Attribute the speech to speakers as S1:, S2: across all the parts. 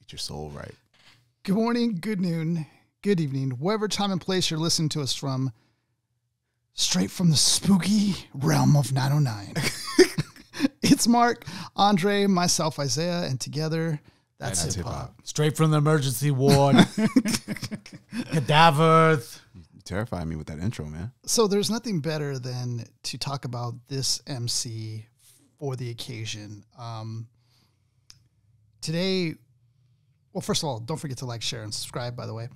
S1: Get your soul right.
S2: Good morning, good noon, good evening, whatever time and place you're listening to us from, straight from the spooky realm of 909. It's Mark, Andre, myself, Isaiah, and together, that's hip-hop.
S3: Straight from the emergency ward. Cadavers.
S1: You terrified me with that intro, man.
S2: So there's nothing better than to talk about this MC for the occasion. Today, well, first of all, don't forget to like, share, and subscribe, by the way.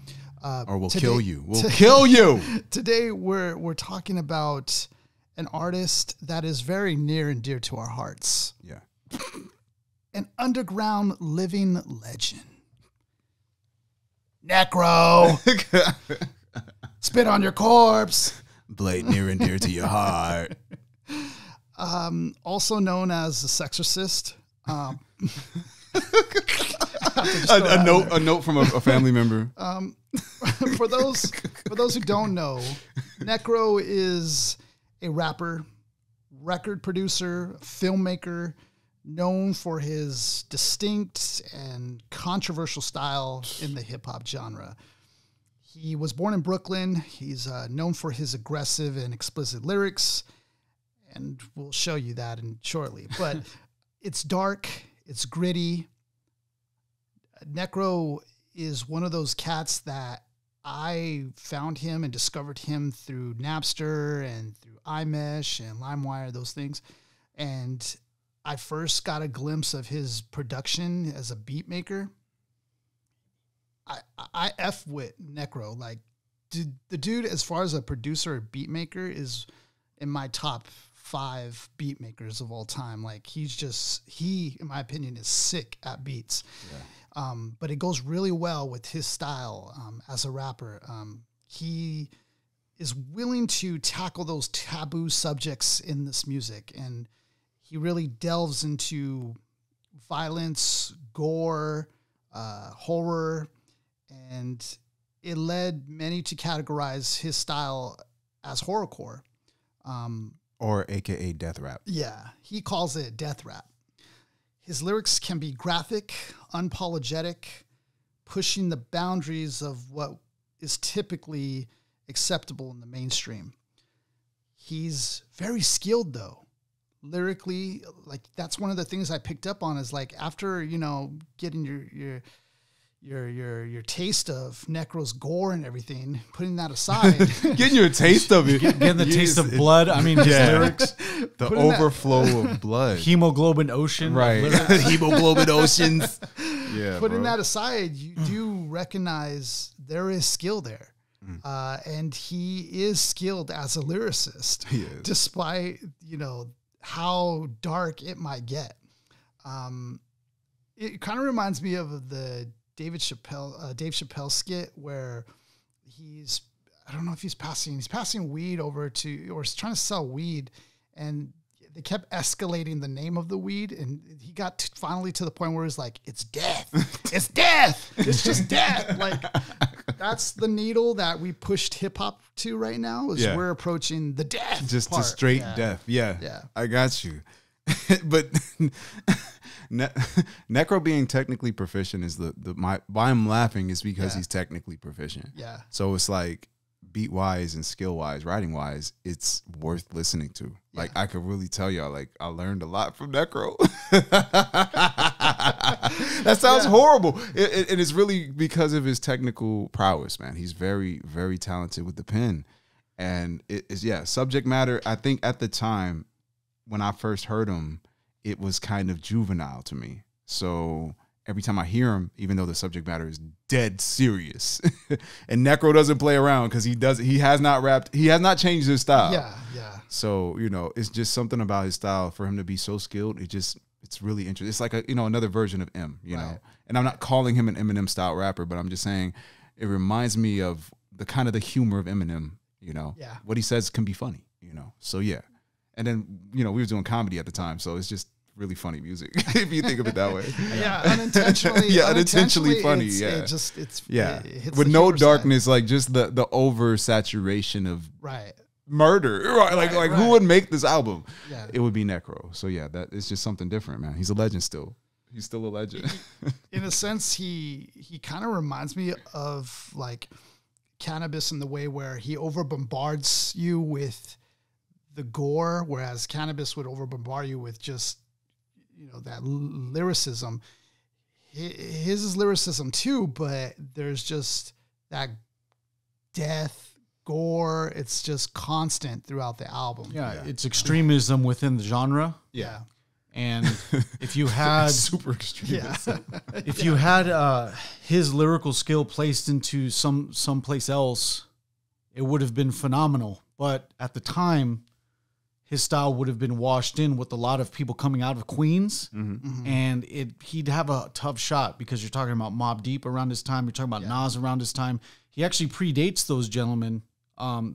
S1: Or we'll kill you. We'll kill you.
S2: Today, we're talking about an artist that is very near and dear to our hearts.
S1: Yeah.
S2: An underground living legend. Necro. Spit on your corpse.
S1: Blade near and dear to your heart.
S2: Also known as the sexorcist.
S1: A note from a family member.
S2: For those who don't know, Necro is a rapper, record producer, filmmaker, known for his distinct and controversial style in the hip-hop genre. He was born in Brooklyn. He's known for his aggressive and explicit lyrics, and we'll show you that shortly. But it's dark, it's gritty. Necro is one of those cats that I found him and discovered him through Napster and through iMesh and LimeWire, those things. And I first got a glimpse of his production as a beat maker. I F with Necro. Like, the dude, as far as a producer or beat maker, is in my top 5 beat makers of all time. Like, he, in my opinion, is sick at beats. Yeah. But it goes really well with his style as a rapper. He is willing to tackle those taboo subjects in this music, and he really delves into violence, gore, horror, and it led many to categorize his style as horrorcore.
S1: Or AKA death rap.
S2: Yeah, he calls it death rap. His lyrics can be graphic, unapologetic, pushing the boundaries of what is typically acceptable in the mainstream. He's very skilled, though. Lyrically, like, that's one of the things I picked up on is, like, after, you know, getting your taste of Necro's gore and everything, putting that aside.
S1: Getting your taste of it.
S3: Getting the taste of blood. I mean, his lyrics.
S1: The overflow of blood.
S3: Hemoglobin ocean.
S1: Right. Hemoglobin oceans. Yeah.
S2: Putting that aside, you do recognize there is skill there. And he is skilled as a lyricist.
S1: He is.
S2: Despite, you know, how dark it might get. It kind of reminds me of the Dave Chappelle skit where I don't know if he's passing weed over to, or trying to sell weed, and they kept escalating the name of the weed, and he got finally to the point where he's like, it's death. It's death. It's just death. Like, that's the needle that we pushed hip hop to right now, is we're approaching the death.
S1: Just
S2: part.
S1: to straight death. Yeah. I got you. But Necro being technically proficient is why I'm laughing is because he's technically proficient.
S2: Yeah. So
S1: it's like, beat wise and skill wise, writing wise, it's worth listening to. Like, I could really tell y'all, like, I learned a lot from Necro. That sounds horrible. It is really because of his technical prowess, man. He's very, very talented with the pen. And it is, subject matter. I think at the time when I first heard him, it was kind of juvenile to me. So every time I hear him, even though the subject matter is dead serious, and Necro doesn't play around because he has not rapped, he has not changed his style.
S2: Yeah.
S1: So, you know, it's just something about his style for him to be so skilled. It's really interesting. It's like another version of M, you know. And I'm not calling him an Eminem style rapper, but I'm just saying it reminds me of the kind of the humor of Eminem, you know. Yeah. What he says can be funny, you know. So yeah. And then, you know, we were doing comedy at the time, so it's just really funny music if you think of it that way. Unintentionally funny. It hits with no darkness, like just the oversaturation of murder. Right, who would make this album? Yeah. It would be Necro. So yeah, that is just something different, man. He's a legend still. He's still a legend.
S2: In a sense, he kind of reminds me of like Cannabis in the way where he over bombards you with the gore, whereas Cannabis would over bombard you with just, that lyricism. His is lyricism too, but there's just that death, gore. It's just constant throughout the album.
S3: Yeah, it's extremism within the genre.
S2: Yeah.
S3: And if you had
S1: super extreme.
S3: if you had his lyrical skill placed into someplace else, it would have been phenomenal. But at the time, his style would have been washed in with a lot of people coming out of Queens, and he'd have a tough shot because you're talking about Mobb Deep around his time. You're talking about Nas around his time. He actually predates those gentlemen.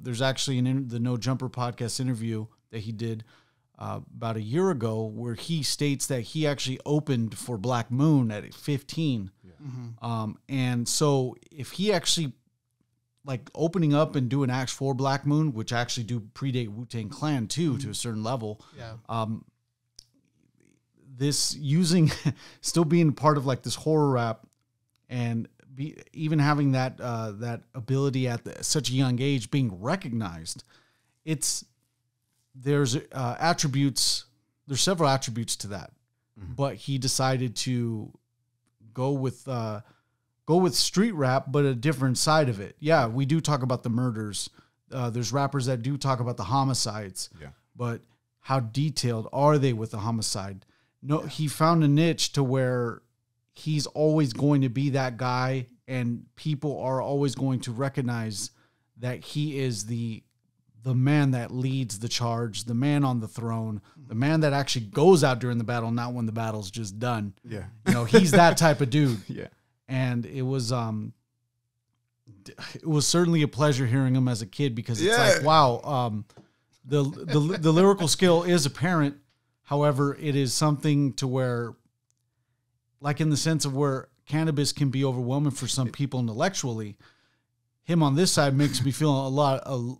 S3: There's actually the No Jumper podcast interview that he did about a year ago where he states that he actually opened for Black Moon at 15. And so if he actually like opening up and doing acts for Black Moon, which actually do predate Wu-Tang Clan too, to a certain level. This still being part of like this horror rap and even having that, that ability at such a young age being recognized, there's attributes, there's several attributes to that, but he decided to go with street rap, but a different side of it. Yeah, we do talk about the murders. There's rappers that do talk about the homicides, but how detailed are they with the homicide? No, he found a niche to where he's always going to be that guy, and people are always going to recognize that he is the man that leads the charge, the man on the throne, the man that actually goes out during the battle, not when the battle's just done.
S1: Yeah.
S3: He's that type of dude.
S1: Yeah.
S3: And it was certainly a pleasure hearing him as a kid because it's like, wow, the lyrical skill is apparent. However, it is something to where, like in the sense of where Cannabis can be overwhelming for some people intellectually, him on this side makes me feel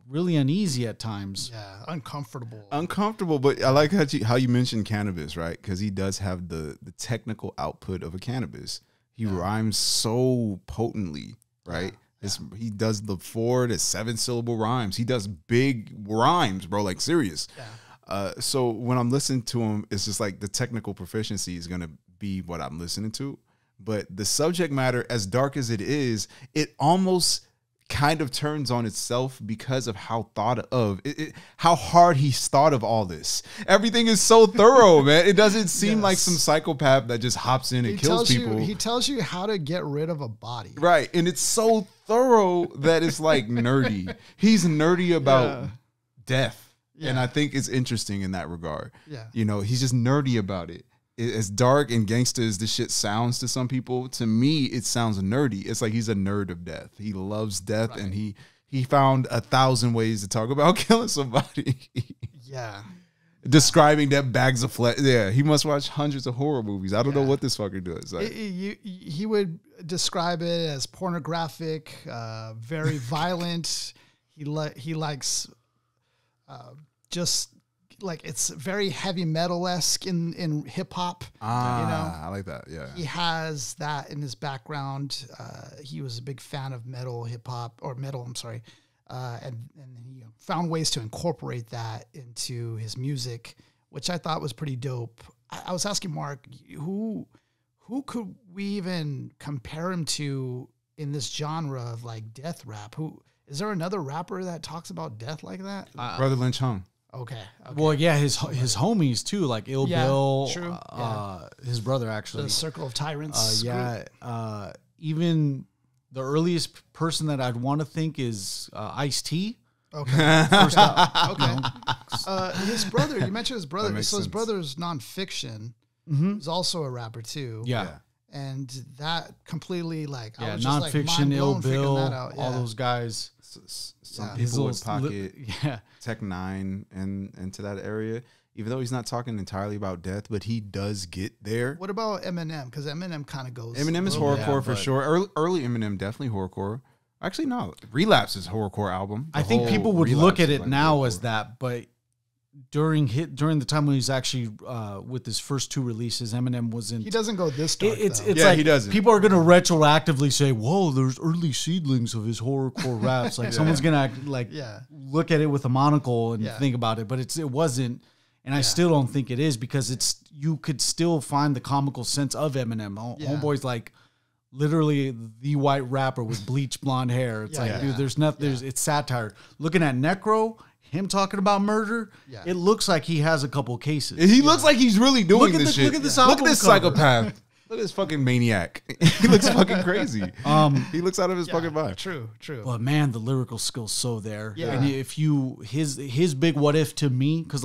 S3: really uneasy at times.
S2: Yeah, uncomfortable.
S1: But I like how you mentioned Cannabis, right? Because he does have the technical output of a Cannabis. He rhymes so potently, right? He does the 4 to 7 syllable rhymes. He does big rhymes, bro, like serious. So when I'm listening to him, it's just like the technical proficiency is going to be what I'm listening to. But the subject matter, as dark as it is, it almost kind of turns on itself because of how how hard he's thought of all this. Everything is so thorough, man. It doesn't seem like some psychopath that just hops in and kills people.
S2: He tells you how to get rid of a body.
S1: Right. And it's so thorough that it's like nerdy. He's nerdy about death. And I think it's interesting in that regard. He's just nerdy about it. As dark and gangster as this shit sounds to some people, to me, it sounds nerdy. It's like he's a nerd of death. He loves death, and he found 1,000 ways to talk about killing somebody. Describing that bags of flesh. Yeah, he must watch hundreds of horror movies. I don't know what this fucker does. Like,
S2: he would describe it as pornographic, very violent. He likes just... like it's very heavy metal-esque in hip hop.
S1: I like that. Yeah.
S2: He has that in his background. He was a big fan of metal, hip hop, or metal, I'm sorry. And he found ways to incorporate that into his music, which I thought was pretty dope. I was asking Mark, who could we even compare him to in this genre of like death rap? Is there another rapper that talks about death like that?
S1: Brother Lynch Hung.
S2: Okay.
S3: Well, yeah, his homies too, like Ill Bill,
S2: true.
S3: His brother actually.
S2: The Circle of Tyrants.
S3: Even the earliest person that I'd want to think is Ice-T.
S2: Okay. First up. Okay. His brother, you mentioned his brother. So his brother's nonfiction. He's also a rapper too.
S3: Yeah.
S2: And that completely like, I was
S3: nonfiction,
S2: just like
S3: Ill Bill,
S2: all
S3: those guys.
S1: Some people would pocket Tech 9 and into that area, even though he's not talking entirely about death, but he does get there.
S2: What about Eminem? Because Eminem kind of goes.
S1: Eminem is horrorcore for sure. Early Eminem definitely horrorcore. Actually, no. Relapse is horrorcore album.
S3: I think people would look at it now as that, but during the time when he's actually with his first 2 releases, Eminem wasn't.
S2: He doesn't go this dark.
S3: It's
S1: Yeah,
S3: like
S1: he doesn't.
S3: people are gonna retroactively say, "Whoa, there's early seedlings of his horrorcore raps." Like someone's gonna look at it with a monocle and think about it, but it wasn't. And I still don't think it is, because you could still find the comical sense of Eminem. Homeboy's like literally the white rapper with bleached blonde hair. It's dude, there's nothing. It's satire. Looking at Necro, him talking about murder, it looks like he has a couple cases.
S1: He looks like he's really doing this shit.
S3: Look at this
S1: Look
S3: album
S1: at this
S3: cover.
S1: psychopath. Look at this fucking maniac. He looks fucking crazy. He looks out of his fucking mind.
S2: True.
S3: But man, the lyrical skill's so there.
S2: Yeah.
S3: And if his big what if to me, because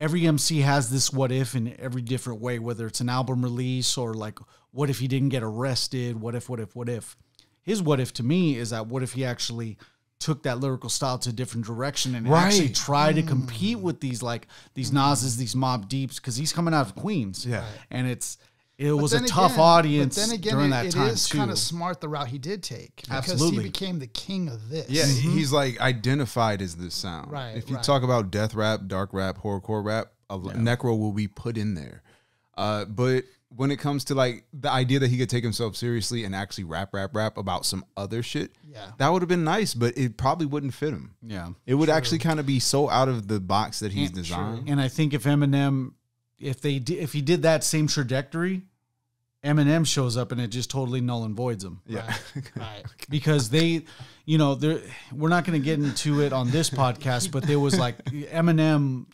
S3: every MC has this what if in every different way, whether it's an album release or like, what if he didn't get arrested? What if? His what if to me is that what if he actually took that lyrical style to a different direction and actually tried to compete with these Nas's, these Mobb Deeps, because he's coming out of Queens.
S1: Yeah.
S3: And it was a tough audience during that time too.
S2: It is kind of smart the route he did take, because
S3: Absolutely.
S2: he became the king of this.
S1: Yeah, he's like identified as this sound.
S2: Right,
S1: If you
S2: right.
S1: talk about death rap, dark rap, horrorcore rap, Necro will be put in there. But when it comes to like the idea that he could take himself seriously and actually rap about some other shit, that would have been nice, but it probably wouldn't fit him.
S3: Yeah.
S1: It would actually kind of be so out of the box that he's designed.
S3: And I think if Eminem, if he did that same trajectory, Eminem shows up and it just totally null and voids him.
S1: Yeah.
S2: Right.
S3: Because we're not going to get into it on this podcast, but there was like Eminem,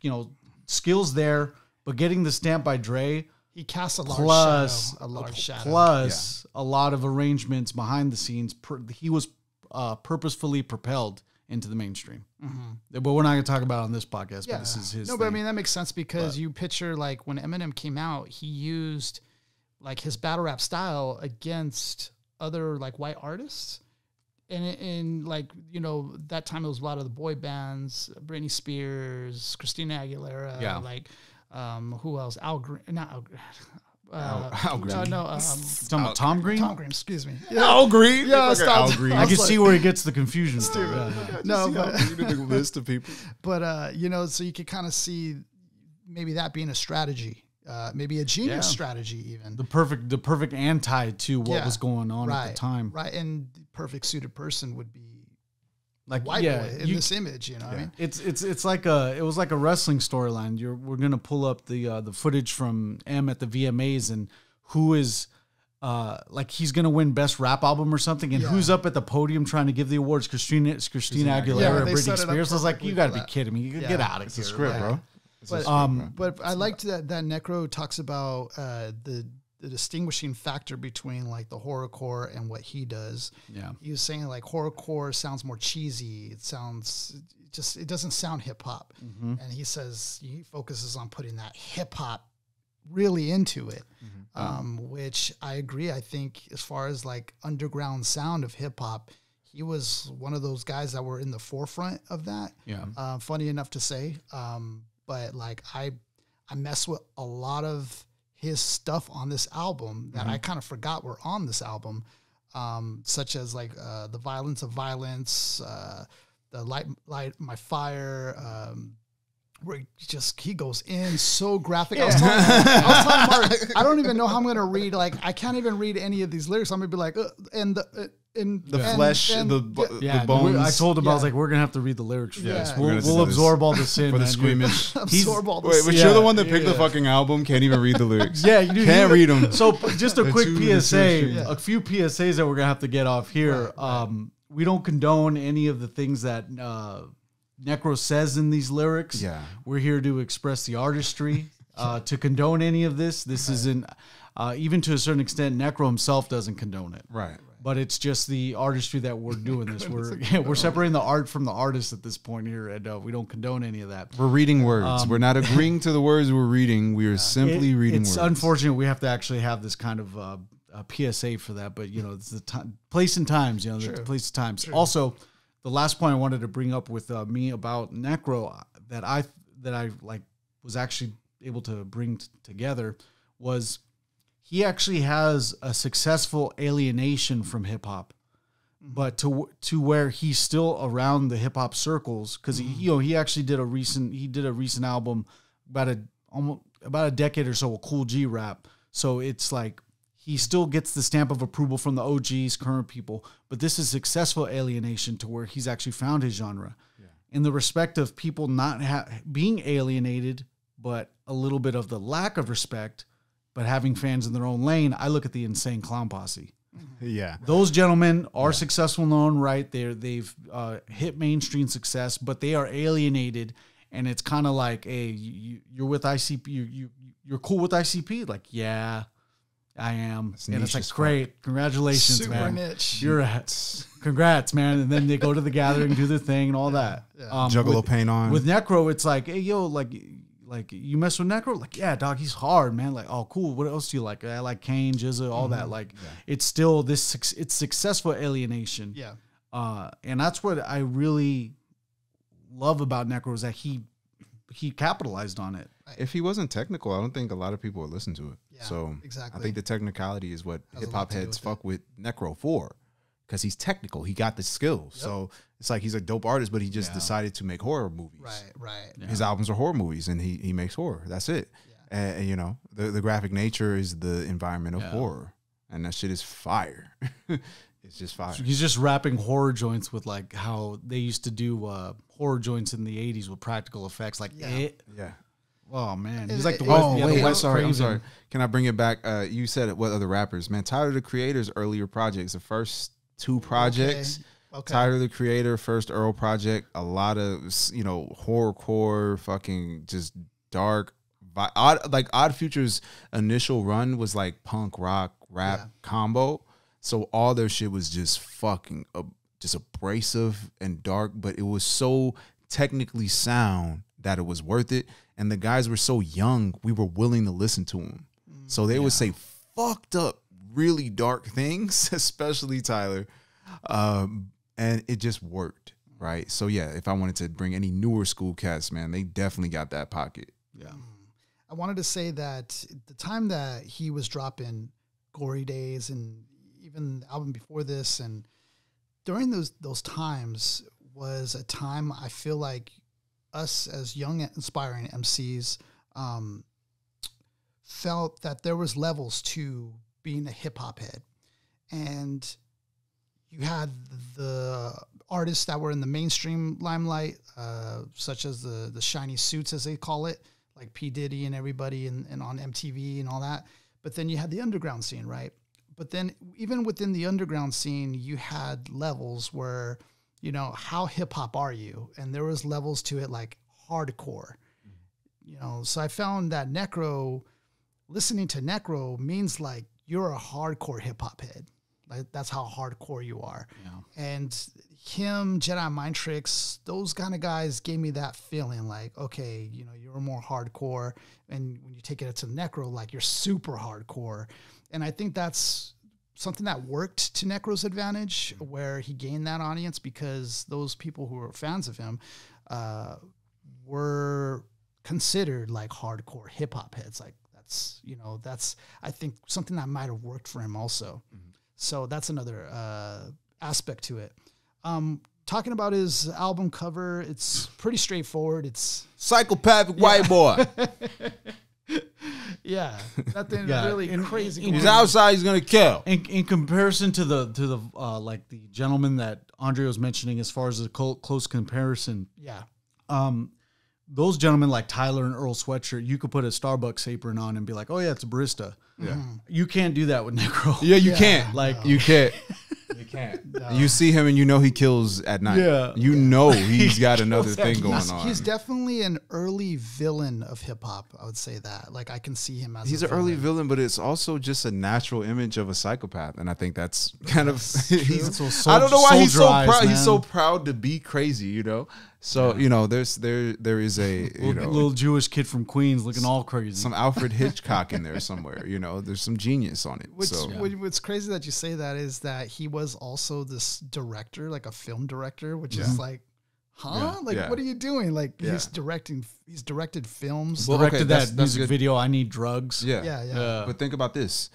S3: skills there, but getting the stamp by Dre,
S2: He casts a large shadow.
S3: Plus a lot of arrangements behind the scenes. He was purposefully propelled into the mainstream. But we're not going to talk about it on this podcast. But this is his.
S2: No,
S3: thing.
S2: but I mean that makes sense, because you picture like when Eminem came out, he used like his battle rap style against other like white artists. And in like, that time it was a lot of the boy bands, Britney Spears, Christina Aguilera, like who else? Al Green, not Al Green.
S1: Al Green.
S2: No,
S3: talking about Tom Green?
S2: Tom Green, excuse me.
S1: Al Green?
S2: Yeah,
S1: Al Green.
S3: I can see where he gets the confusion.
S2: No, but
S1: a list of people.
S2: But so you could kind of see maybe that being a strategy, maybe a genius strategy even.
S3: The perfect anti to what was going on at the time.
S2: Right, and the perfect suited person would be
S3: like
S2: white boy in this image, what I mean?
S3: It was like a wrestling storyline. We're gonna pull up the footage from M at the VMAs, and who is like he's gonna win best rap album or something, and who's up at the podium trying to give the awards? Christina Aguilera, Britney Spears. I was like, you got to be kidding me! Get out of here!
S1: It's a script, bro.
S2: But I liked that Necro talks about the distinguishing factor between like the horrorcore and what he does. Yeah, he was saying like horrorcore sounds more cheesy. It doesn't sound hip hop. And he says he focuses on putting that hip hop really into it, which I agree. I think as far as like underground sound of hip hop, he was one of those guys that were in the forefront of that. Yeah, funny enough to say. But like I mess with a lot of his stuff on this album that I kind of forgot were on this album, such as like the Violence of Violence, the Light My Fire, where he goes in so graphic. I was telling Mark, I don't even know how I'm gonna read. Like I can't even read any of these lyrics. I'm gonna be like,
S1: the flesh, the bones.
S3: I told him I was like, we're gonna have to read the lyrics for this.
S1: We'll
S3: We'll absorb all the sin
S1: for the squeamish.
S2: Absorb all the
S1: Wait,
S2: sin.
S1: but you're the one that picked the fucking album. Can't even read the lyrics.
S3: Yeah, you
S1: can't read them.
S3: So just a quick
S1: too
S3: PSA, a few PSAs that we're gonna have to get off here. We don't condone any of the things that Necro says in these lyrics.
S1: Yeah,
S3: we're here to express the artistry. To condone any of this isn't. Even to a certain extent, Necro himself doesn't condone it.
S1: Right.
S3: But it's just the artistry that we're doing this. We're separating the art from the artist at this point here, and we don't condone any of that.
S1: We're reading words. We're not agreeing to the words we're reading. We are simply reading words.
S3: It's unfortunate we have to actually have this kind of a PSA for that, but it's the place and times. The place and times. True. Also, the last point I wanted to bring up with me about Necro that I like was actually able to bring together was. He actually has a successful alienation from hip hop but to where he's still around the hip hop circles, because he actually did a recent album about a decade or so of Cool G rap. So it's like he still gets the stamp of approval from the OGs, current people, but this is successful alienation to where he's actually found his genre. In the respect of people not being alienated, but a little bit of the lack of respect, but having fans in their own lane, I look at the Insane Clown Posse.
S1: Yeah,
S3: those gentlemen are successful in their own right. They've hit mainstream success, but they are alienated, and it's kind of like, hey, you're with ICP, you're cool with ICP, like, yeah, I am, and it's like, great, congratulations,
S2: super
S3: man,
S2: niche.
S3: Congrats, man, and then they go to the gathering, do their thing, and all that.
S1: Juggalo paint on
S3: with Necro. It's like, hey, yo, like you mess with Necro, like, yeah, dog, he's hard, man. Like, oh, cool. What else do you like? I like Kane, Jizza, all that. Like, it's still it's successful alienation.
S2: Yeah.
S3: And that's what I really love about Necro, is that he capitalized on it.
S1: If he wasn't technical, I don't think a lot of people would listen to it.
S2: Yeah,
S1: so
S2: exactly.
S1: I think the technicality is what
S2: Has a
S1: hip
S2: lot
S1: hop
S2: to do
S1: heads
S2: with
S1: fuck with Necro for, because he's technical. He got the skills.
S2: Yep.
S1: So it's like he's a dope artist, but he just decided to make horror movies.
S2: Right.
S1: Yeah. His albums are horror movies, and he makes horror. That's it. Yeah. And you know, the graphic nature is the environment of horror, and that shit is fire. It's just fire.
S3: So he's just rapping horror joints with like how they used to do horror joints in the 80s with practical effects, like
S1: yeah.
S3: Oh man, he's like the
S1: West. I'm sorry. Can I bring it back? You said it. What other rappers? Man, Tyler the Creator's earlier projects, the first two projects. Okay. Tyler the Creator, first Earl project. A lot of horrorcore, fucking just dark. Odd Future's initial run was like punk rock rap combo. So all their shit was just fucking just abrasive and dark, but it was so technically sound that it was worth it. And the guys were so young, we were willing to listen to them. So they would say fucked up, really dark things, especially Tyler. And it just worked, right? So yeah, if I wanted to bring any newer school cats, man, they definitely got that pocket.
S3: Yeah.
S2: I wanted to say that the time that he was dropping Gory Days and even the album before this, and during those times was a time I feel like us as young aspiring MCs felt that there was levels to being a hip hop head, and you had the artists that were in the mainstream limelight, such as the shiny suits, as they call it, like P. Diddy and everybody and on MTV and all that. But then you had the underground scene, right? But then even within the underground scene, you had levels where, you know, how hip hop are you? And there was levels to it like hardcore, you know? So I found that listening to Necro means like you're a hardcore hip hop head. Like that's how hardcore you are. Yeah. And him, Jedi Mind Tricks, those kind of guys gave me that feeling like, okay, you know, you're more hardcore. And when you take it to Necro, like you're super hardcore. And I think that's something that worked to Necro's advantage, where he gained that audience because those people who were fans of him were considered like hardcore hip hop heads. Like that's, you know, that's, I think something that might have worked for him also. Mm-hmm. So that's another aspect to it. Talking about his album cover, it's pretty straightforward. It's
S1: psychopathic white boy.
S2: Yeah, nothing really crazy.
S1: He's outside. He's gonna kill.
S3: In comparison to the like the gentleman that Andre was mentioning, as far as the close comparison, those gentlemen like Tyler and Earl Sweatshirt, you could put a Starbucks apron on and be like, oh yeah, it's a barista. Yeah, you can't do that with Necro.
S1: Yeah, you can't.
S3: Like
S1: you can't. You can't. No. You see him and you know he kills at night. Yeah. You know he's got another thing going on.
S2: He's definitely an early villain of hip hop. I would say that. Like I can see him as
S1: he's an early villain, but it's also just a natural image of a psychopath, and I think that's kind of I don't know why he's so proud. He's so proud to be crazy, you know. So you know, there is a
S3: little Jewish kid from Queens looking all crazy.
S1: Some Alfred Hitchcock in there somewhere. You know, there's some genius on it.
S2: What's crazy that you say that is that he was also this director, like a film director, which is like, what are you doing? Like he's directed films.
S3: Well, directed that music video, I Need Drugs.
S1: Yeah. But think about this.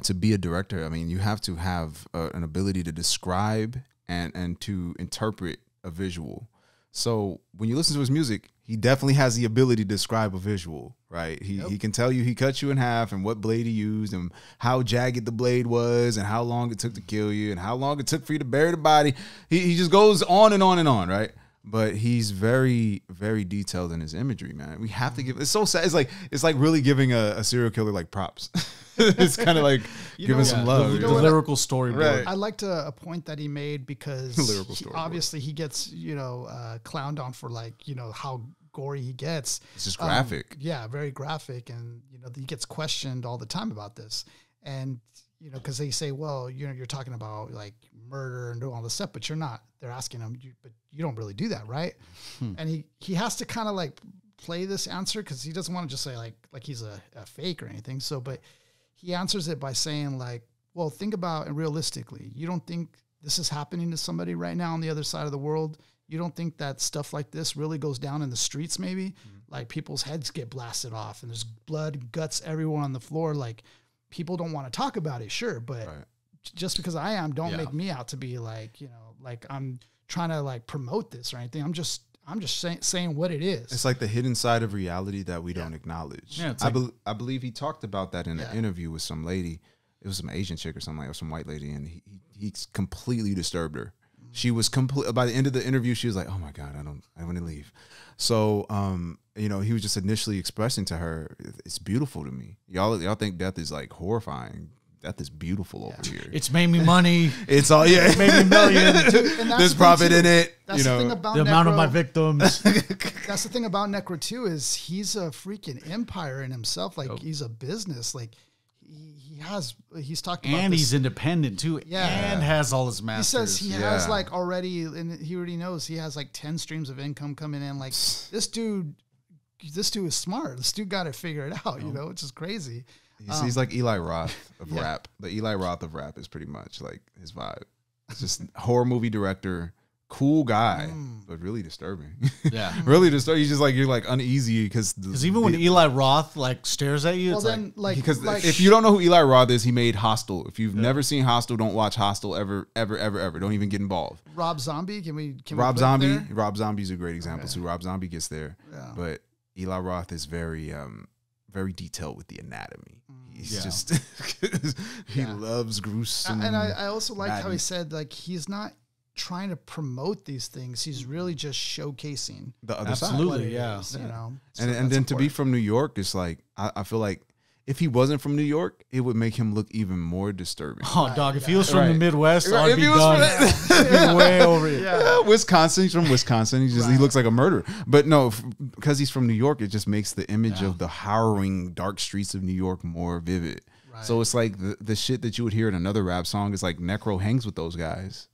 S1: to be a director, I mean, you have to have an ability to describe and to interpret a visual. So when you listen to his music, he definitely has the ability to describe a visual, right? He can tell you he cut you in half and what blade he used and how jagged the blade was and how long it took to kill you and how long it took for you to bury the body. He just goes on and on and on, right? But he's very, very detailed in his imagery, man. We have to give. It's so sad. It's like really giving a serial killer like props. It's kind of like giving some love.
S3: The lyrical storyboard.
S1: Right.
S2: I liked a point that he made because
S1: Lyrical storyboard.
S2: obviously he gets clowned on for like how gory he gets.
S1: It's just graphic.
S2: Yeah, very graphic, and he gets questioned all the time about this, and because they say, well, you're talking about like murder and doing all this stuff, but you're not. They're asking him, but you don't really do that, right? And he has to kind of like play this answer because he doesn't want to just say like he's a fake or anything. So, but he answers it by saying like, well, think about it realistically. You don't think this is happening to somebody right now on the other side of the world? You don't think that stuff like this really goes down in the streets maybe? Like people's heads get blasted off and there's blood, guts everywhere on the floor. Like people don't want to talk about it, sure, but just because I am, don't make me out to be like, like I'm trying to like promote this or anything. I'm just saying what it is.
S1: It's like the hidden side of reality that we don't acknowledge.
S3: Yeah,
S1: I believe he talked about that in an interview with some lady. It was some Asian chick or something, or some white lady, and he completely disturbed her. She was by the end of the interview, she was like, "Oh my God, I want to leave." So, he was just initially expressing to her, "It's beautiful to me. Y'all think death is like horrifying. Death is beautiful over here.
S3: It's made me money.
S1: It's all it made me millions. There's profit in it.
S2: That's the thing about
S3: the
S2: Necro,
S3: amount of my victims."
S2: That's the thing about Necro too, is he's a freaking empire in himself. Like he's a business. Like he's talked about
S3: and
S2: this.
S3: he's independent too. And has all his masters.
S2: He says he has like already, and he already knows he has like 10 streams of income coming in. Like this dude is smart. This dude got it figured out, which is crazy.
S1: He's like Eli Roth of rap. The Eli Roth of rap is pretty much like his vibe. It's just horror movie director, cool guy, but really disturbing.
S3: Yeah,
S1: really disturbing. He's just like, you're like uneasy because
S3: even when Eli Roth like stares at you, it's
S1: because if you don't know who Eli Roth is, he made Hostel. If you've never seen Hostel, don't watch Hostel ever. Don't even get involved.
S2: Rob Zombie, can
S1: Rob
S2: we
S1: Zombie?
S2: there?
S1: Rob Zombie's a great example too. Rob Zombie gets there, but Eli Roth is very very detailed with the anatomy. He's just he loves gruesome.
S2: And I also like how he said like he's not trying to promote these things. He's really just showcasing
S1: the other side.
S3: Absolutely, yeah.
S2: So
S1: and then to be from New York, it's like I feel like if he wasn't from New York, it would make him look even more disturbing.
S3: Oh, dog! If he was from the Midwest, I'd
S1: If
S3: be
S1: he was
S3: done. I'd be way over it.
S1: Yeah, Wisconsin. He's from Wisconsin. He looks like a murderer. But no, because he's from New York, it just makes the image of the harrowing, dark streets of New York more vivid. Right. So it's like the shit that you would hear in another rap song is like Necro hangs with those guys,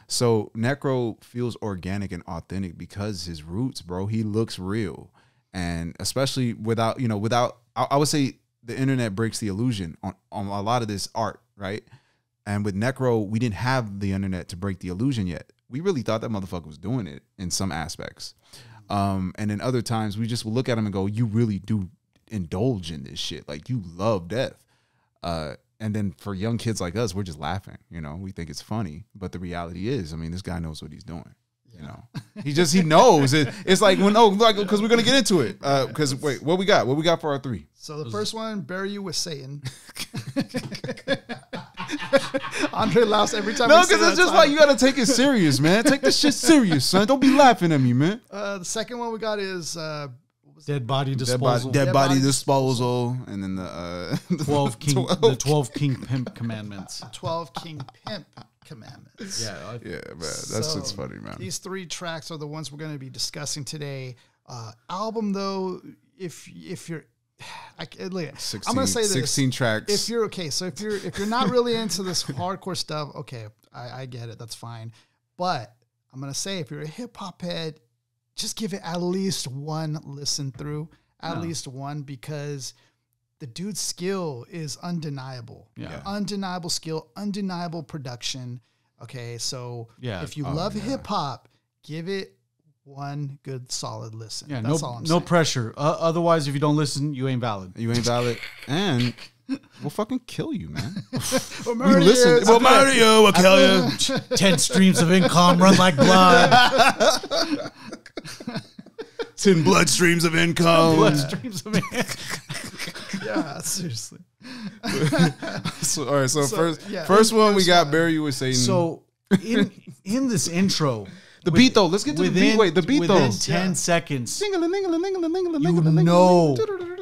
S1: So Necro feels organic and authentic because his roots, bro. He looks real, and especially without. I would say the internet breaks the illusion on a lot of this art, right? And with Necro, we didn't have the internet to break the illusion yet. We really thought that motherfucker was doing it in some aspects. And in other times, we just will look at him and go, you really do indulge in this shit. Like, you love death. And then for young kids like us, we're just laughing, we think it's funny. But the reality is, this guy knows what he's doing. He knows it. It's like because we're gonna get into it. Because wait, what we got for our 3?
S2: So the first one, bury you with Satan. Andre laughs every time.
S1: No, because it's just like you gotta take it serious, man. Take this shit serious, son. Don't be laughing at me, man.
S2: The second one we got is
S3: dead body disposal.
S1: Dead body disposal, and then the
S3: 12 King Pimp Commandments.
S2: 12 King Pimp Commandments.
S1: Yeah, man. That's just funny, man.
S2: These 3 tracks are the ones we're going to be discussing today. Album though, if you're, I'm going to say this:
S1: 16 tracks.
S2: If you're okay, so if you're not really into this hardcore stuff, okay, I get it. That's fine. But I'm going to say if you're a hip hop head, just give it at least one listen through, least one, because the dude's skill is undeniable. Yeah. Undeniable skill, undeniable production. Okay, so if you love hip hop, give it one good solid listen. Yeah, that's all I'm saying.
S3: No pressure. Otherwise, if you don't listen, you ain't valid.
S1: You ain't valid. And we'll fucking kill you, man.
S2: We'll
S1: We listen. We'll murder you. We'll kill you.
S3: 10 streams of income run like blood.
S1: 10 bloodstreams of income.
S3: Blood streams of income.
S2: Yeah, seriously.
S1: So, all right. So,
S2: yeah,
S1: first one we got Bury You with Satan.
S3: So in this intro,
S1: the beat though. Let's get to the beat. Wait, the beat though.
S3: Within 10 seconds, you
S1: You
S3: know.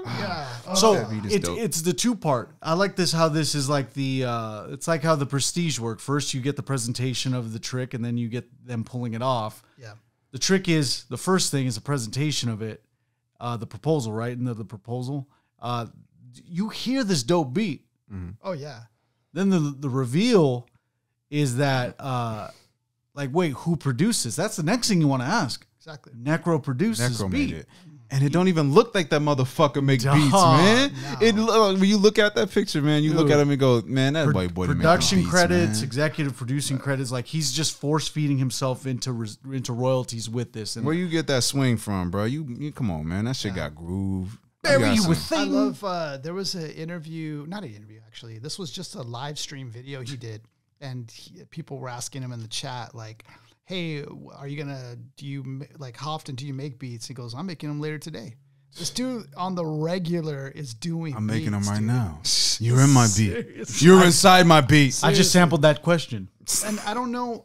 S2: Yeah.
S3: So
S1: that beat is dope.
S3: it's the two part. I like this how this is like the it's like how the Prestige work. First you get the presentation of the trick and then you get them pulling it off.
S2: Yeah.
S3: The trick is the first thing is a presentation of it, the proposal, right? And the proposal. You hear this dope beat.
S2: Oh yeah.
S3: Then the reveal is that like wait, who produces? That's the next thing you want to ask.
S2: Exactly.
S3: Necro produces
S1: Necro
S3: beat.
S1: made it. And it don't even look like that motherfucker make
S3: Dog,
S1: beats, man.
S2: no.
S1: When you look at that picture, man, you look
S3: Dude.
S1: at him and go, man, that white boy done make
S3: Production
S1: beats,
S3: credits,
S1: man.
S3: executive producing credits, like he's just force feeding himself into royalties with this. And
S1: Where you get that swing from, bro? You come on, man. That shit got groove.
S3: Bury You
S1: got
S3: with
S1: some-
S2: I
S3: Satan.
S2: love. There was an interview, not an interview actually. This was just a live stream video he did, and people were asking him in the chat like, "Hey, are you gonna? Do you like how often do you make beats?" He goes, "I'm making them later today." This dude on the regular is doing.
S1: I'm making them
S2: beats,
S1: right
S2: dude.
S1: now. You're in my beat.
S2: Seriously.
S1: You're inside my beat.
S3: I just sampled that question.
S2: And I don't know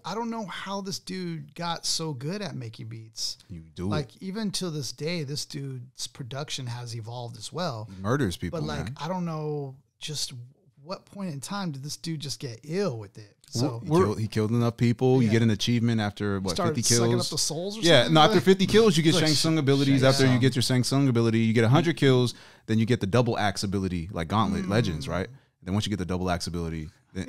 S2: how this dude got so good at making beats.
S1: You do
S2: Like even to this day, this dude's production has evolved as well.
S1: it. Murders people,
S2: But like
S1: man.
S2: I don't know just what point in time did this dude just get ill with it? So
S1: He killed enough people. You
S2: Yeah.
S1: get an achievement after what,
S2: started
S1: 50
S2: sucking up
S1: kills?
S2: the souls or
S1: Yeah,
S2: something?
S1: no, after 50 kills, you get Shang Tsung abilities.
S3: Shang
S1: After you
S3: Tsung.
S1: get your Shang Tsung ability, you get 100 kills, then you get the double axe ability, like Gauntlet Legends, right? Then once you get the double axe ability, then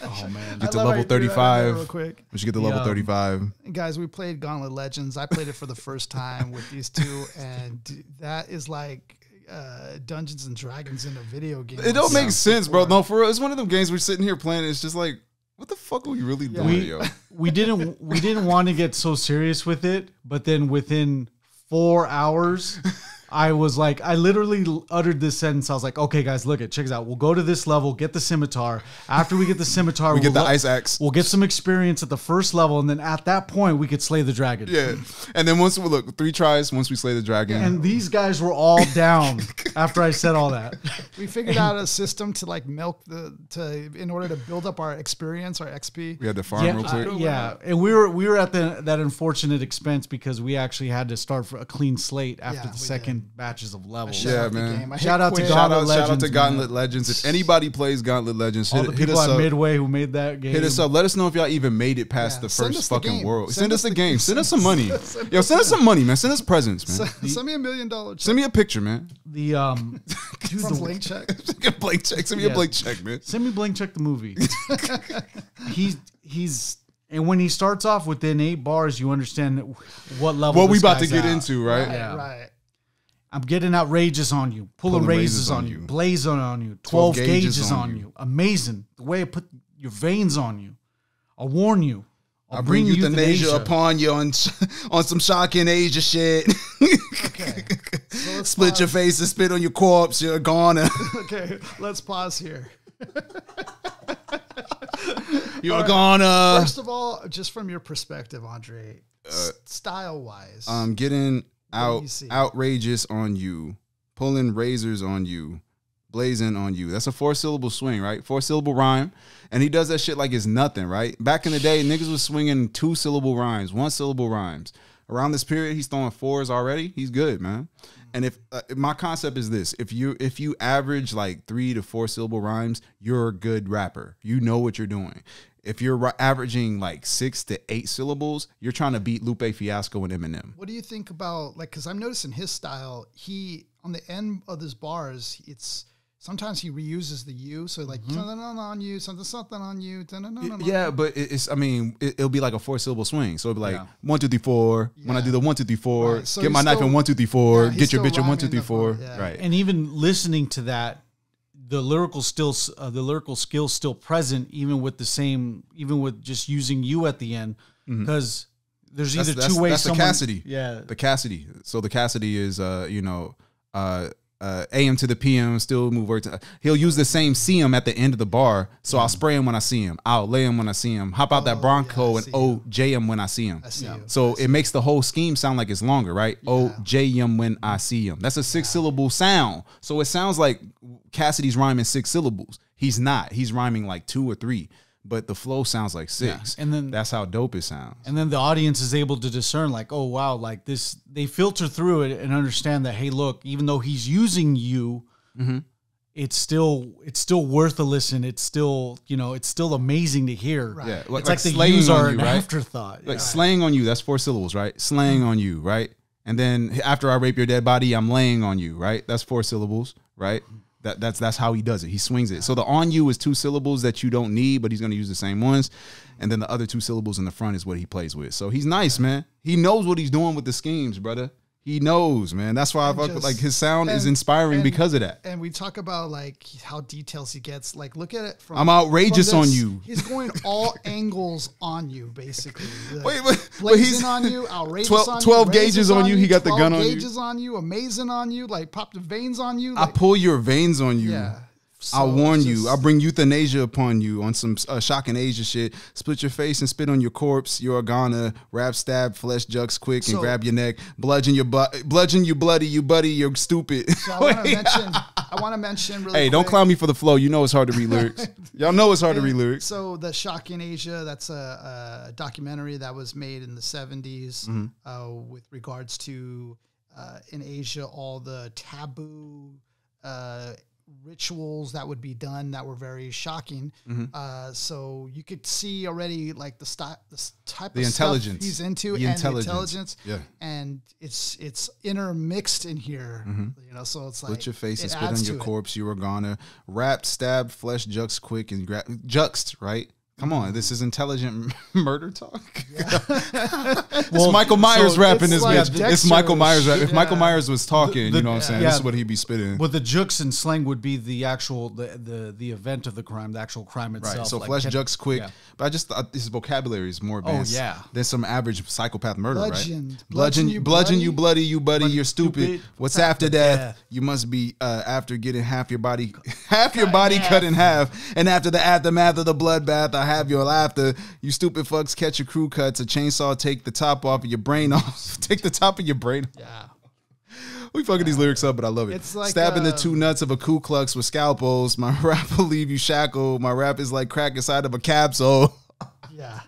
S3: Oh man.
S1: get to
S2: I love how
S1: level
S2: you threw that in there
S1: 35.
S2: real quick.
S1: Once you get to level
S3: Yeah.
S1: 35,
S2: And guys, we played Gauntlet Legends. I played it for the first time with these two, and that is like Dungeons and Dragons in a video game.
S1: it don't make
S2: Sounds
S1: sense, bro.
S2: before.
S1: No, for real, it's one of them games we're sitting here playing. It's just like, what the fuck are we really doing, yo?
S3: we didn't want to get so serious with it, but then within 4 hours, I was like, I literally uttered this sentence. I was like, okay, guys, look check this out. We'll go to this level, get the scimitar. After we get the scimitar,
S1: We get
S3: we'll
S1: the ice axe.
S3: We'll get some experience at the first level, and then at that point, we could slay the dragon.
S1: Yeah, and then once we look 3 tries, once we slay the dragon,
S3: And these guys were all down after I said all that.
S2: We figured out a system to like milk in order to build up our experience, our XP.
S1: we had to farm real quick.
S3: Yeah, and we were at that unfortunate expense because we actually had to start for a clean slate after
S2: Yeah,
S3: the
S2: we
S3: second batches of levels.
S1: Yeah, man.
S3: Shout out to
S2: quit.
S3: God.
S1: Shout out
S3: Legends,
S1: to
S3: man.
S1: Gauntlet Legends. If anybody plays Gauntlet Legends,
S3: All the
S1: hit
S3: people
S1: us
S3: at
S1: up.
S3: Midway who made that game.
S1: Hit us up. Let us know if y'all even made it past
S2: Yeah.
S1: the
S2: Send
S1: first
S2: us the
S1: fucking
S2: game.
S1: world.
S2: Send
S1: Send
S2: us
S1: us the
S2: the
S1: game.
S2: game.
S1: Send us some money. Yo, send us some money, man. Send us presents, man.
S2: Send me $1 million check
S1: Send me a picture, man.
S3: The dude,
S2: from
S3: the,
S2: Blank Check.
S1: Send me a blank check. Send me a
S3: Yeah.
S1: blank check, man.
S3: send me Blank Check the movie. he's and when he starts off within 8 bars, you understand what level.
S1: What we
S3: this
S1: about to
S3: guy's
S1: get
S3: at.
S1: into, right?
S3: Yeah.
S2: Right.
S3: I'm getting outrageous on you, pulling raises on you, blazing on you, 12 gauges on you. Amazing. The way I put your veins on you. I'll warn you. I'll bring euthanasia
S1: upon you on some shocking Asia shit.
S2: Okay. So let's
S1: Split
S2: pause.
S1: your face and spit on your corpse. You're gone.
S2: Okay, let's pause here.
S1: You're gonna.
S2: First of all, just from your perspective, Andre, style wise,
S1: Getting
S2: do you see?
S1: outrageous on you, pulling razors on you, blazing on you. That's a 4-syllable swing, right? 4-syllable rhyme. And he does that shit like it's nothing, right? Back in the day, niggas was swinging 2-syllable rhymes, 1-syllable rhymes. Around this period, he's throwing 4s already. He's good, man. And if my concept is this, if you average like 3 to 4-syllable rhymes, you're a good rapper. You know what you're doing. If you're averaging like 6 to 8 syllables, you're trying to beat Lupe Fiasco and Eminem.
S2: what do you think about like? Because I'm noticing his style. He on the end of his bars, it's sometimes he reuses the U. So like something on you, something on you.
S1: Yeah, but it'll be like a 4-syllable swing. So it'll be like
S3: Yeah.
S1: 1, 2, 3, 4. When I do the 1, 2, 3, 4,
S2: Right, so
S1: get my
S2: he's
S1: knife
S2: still-
S1: in 1, 2, 3, 4.
S2: yeah, he's
S1: Get your
S2: still
S1: bitch in 1, 2, 3,
S2: rhyming
S1: 4.
S2: the- yeah.
S1: Right.
S3: And even listening to that, the lyrical skill's still present, even with just using you at the end, because there's either two ways.
S1: That's the Cassidy.
S3: Yeah.
S1: The Cassidy. So the Cassidy is AM to the PM, still move word to. He'll use the same CM at the end of the bar, so I'll spray him when I see him. I'll lay him when I see him. Hop out that Bronco and OJ him when I see him. So it makes the whole scheme sound like it's longer, right? OJ him when I see him. That's a 6-syllable sound. So it sounds like Cassidy's rhyming 6 syllables. He's not. He's rhyming like 2 or 3. But the flow sounds like 6. And then that's how dope it sounds.
S3: And then the audience is able to discern, like, oh wow, like this, they filter through it and understand that, hey, look, even though he's using you, it's still worth a listen. It's still, you know, it's still amazing to hear.
S2: Right.
S1: Yeah,
S3: it's like the use are an afterthought.
S1: Like slaying on you, that's 4 syllables, right? Slaying on you, right? And then after I rape your dead body, I'm laying on you, right? That's 4 syllables, right? That's how he does it. He swings it. So the on you is 2 syllables that you don't need, but he's going to use the same ones. And then the other 2 syllables in the front is what he plays with. So he's nice, man. He knows what he's doing with the schemes, brother. He knows, man. That's why I fuck with, like, his sound is inspiring because of that.
S2: And we talk about like how details he gets. Like, look at it from.
S1: I'm outrageous
S2: from
S1: on you.
S2: He's going all angles on you, basically. Like,
S1: but he's
S2: blazing on you, outrageous
S1: 12
S2: on you,
S1: 12 gauges on you. He got the gun on you.
S2: 12 gauges on you, amazing on you, like pop the veins on you.
S1: I
S2: Like,
S1: pull your veins on you.
S2: yeah.
S1: I'll
S2: So
S1: warn
S2: it's
S1: you.
S2: just-
S1: I'll bring euthanasia upon you on some shocking Asia shit. Split your face and spit on your corpse. You're a goner. Rap, stab, flesh, jugs quick and
S2: So-
S1: grab your neck. Bludgeon your butt. Bludgeon you bloody. You buddy. You're stupid.
S2: So I want to mention really
S1: Hey, don't
S2: quick.
S1: clown me for the flow. You know it's hard to read lyrics. Y'all know it's hard to read lyrics.
S2: So the Shock in Asia, that's a documentary that was made in the 70s with regards to in Asia, all the taboo rituals that would be done that were very shocking. So you could see already like the type
S1: The
S2: of
S1: intelligence.
S2: stuff he's into
S1: The
S2: and
S1: intelligence.
S2: the intelligence.
S1: Yeah.
S2: And it's intermixed in here, you know, so it's like
S1: Split your face and
S2: it
S1: spit
S2: adds
S1: on your
S2: to it.
S1: corpse. You're a goner. Rap, stab, flesh, jugs quick and juxed, right? Come on, this is intelligent murder talk. It's Michael Myers
S3: so
S1: rapping
S2: it's
S1: this
S2: like
S1: bitch. It's Michael Myers rap. If
S2: Dexter.
S1: Michael Myers was talking, you know what I'm saying?
S3: yeah.
S1: This is what he'd be spitting.
S3: Well, the jukes and slang would be the actual the event of the crime, the actual crime itself.
S1: Right. So
S3: like
S1: flesh
S3: kept-
S1: jugs quick.
S3: yeah.
S1: But I just thought his vocabulary is more advanced
S3: yeah.
S1: than some average psychopath murder,
S2: Bludgeon.
S1: right?
S2: Bludgeon you
S1: bludgeon you
S2: bloody.
S1: bloody, you buddy, you're stupid.
S3: stupid.
S1: What's after death?
S3: death?
S1: You must be after getting half your body cut in half. And after the aftermath of the bloodbath, I have your laughter. You stupid fucks catch your crew cuts. A chainsaw take the top off of your brain off. Take the top of your brain off.
S2: Yeah.
S1: We fucking these lyrics up, but I love it.
S2: It's like,
S1: stabbing the 2 nuts of a Ku Klux with scalpels. My rap will leave you shackled. My rap is like crack inside of a capsule.
S2: Yeah.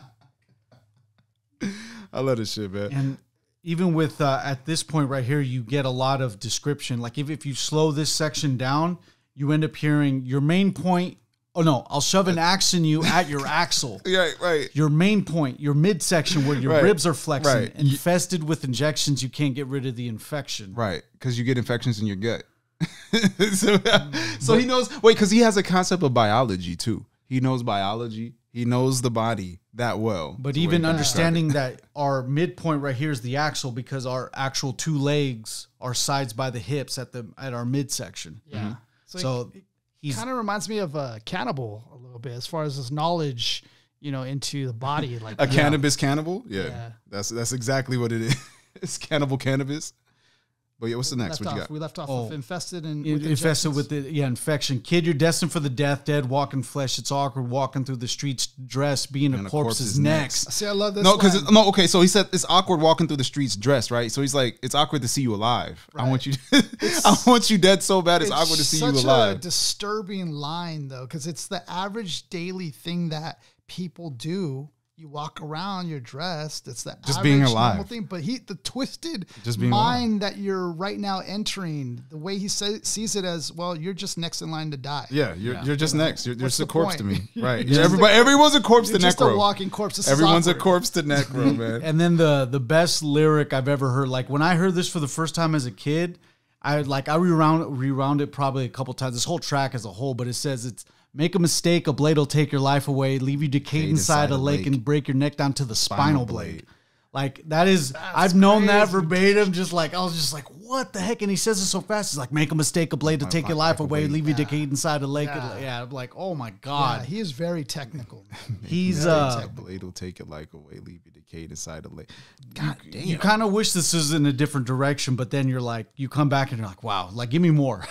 S1: I love this shit, man.
S3: And even with at this point right here, you get a lot of description. Like if you slow this section down, you end up hearing your main point. Oh no, I'll shove an axe in you at your axle.
S1: Right.
S3: Your main point, your midsection where your
S1: Right.
S3: ribs are flexing,
S1: Right.
S3: infested with injections, you can't get rid of the infection.
S1: Right, because you get infections in your gut. so he knows, because he has a concept of biology too. He knows biology. He knows the body that well.
S3: But
S1: to where
S3: even
S1: he can
S3: understanding that our midpoint right here is the axle because our actual 2 legs are sides by the hips at our midsection.
S2: Yeah.
S3: So he's
S2: kind of reminds me of a cannibal a little bit as far as his knowledge, you know, into the body. Like
S1: a cannabis cannibal? Yeah.
S2: Yeah.
S1: That's exactly what it is. It's cannibal cannabis. But yeah, what's the next? What you got?
S2: We left off
S3: Oh.
S2: with infested and
S3: infested with the infection. Kid, you're destined for the death. Dead, walking flesh. It's awkward walking through the streets dressed. Being a
S1: And
S3: corpse is next.
S2: See, I love this.
S1: No, because
S2: line.
S1: okay. So he said it's awkward walking through the streets dressed, right? So he's like, it's awkward to see you alive. I want you, I want you dead so bad. It's awkward to see you
S2: such a
S1: alive.
S2: disturbing line though, because it's the average daily thing that people do. You walk around, you're dressed. It's the
S1: Just
S2: average
S1: being
S2: normal
S1: alive.
S2: thing. But the twisted
S1: Just being
S2: mind that you're right now entering, the way he sees it as, well, you're just next in line to die.
S1: Yeah, you're just next. You're
S2: What's
S1: just a
S2: the
S1: corpse
S2: point?
S1: to me, right?
S2: You're just
S1: Everyone's a corpse
S2: You're
S1: to
S2: just a
S1: Necro.
S2: walking corpse. This is
S1: Everyone's a
S2: awkward.
S1: corpse to Necro, man.
S3: And then the best lyric I've ever heard. Like when I heard this for the first time as a kid, I rewound it probably a couple times. This whole track as a whole, but it says it's. Make a mistake, a blade will take your life away, leave you decayed inside a lake, and break your neck down to the spinal blade. Like that is, I've known that verbatim. Just like I was just like, what the heck? And he says it so fast. He's like, make a mistake, a blade to take your life away, leave you decayed inside a lake. Yeah, I'm like, oh my god.
S2: Yeah, he is very technical.
S3: He's
S1: a blade will take your life away, leave you decayed inside a lake. God damn.
S3: You kind of wish this was in a different direction, but then you're like, you come back and you're like, wow, like give me more.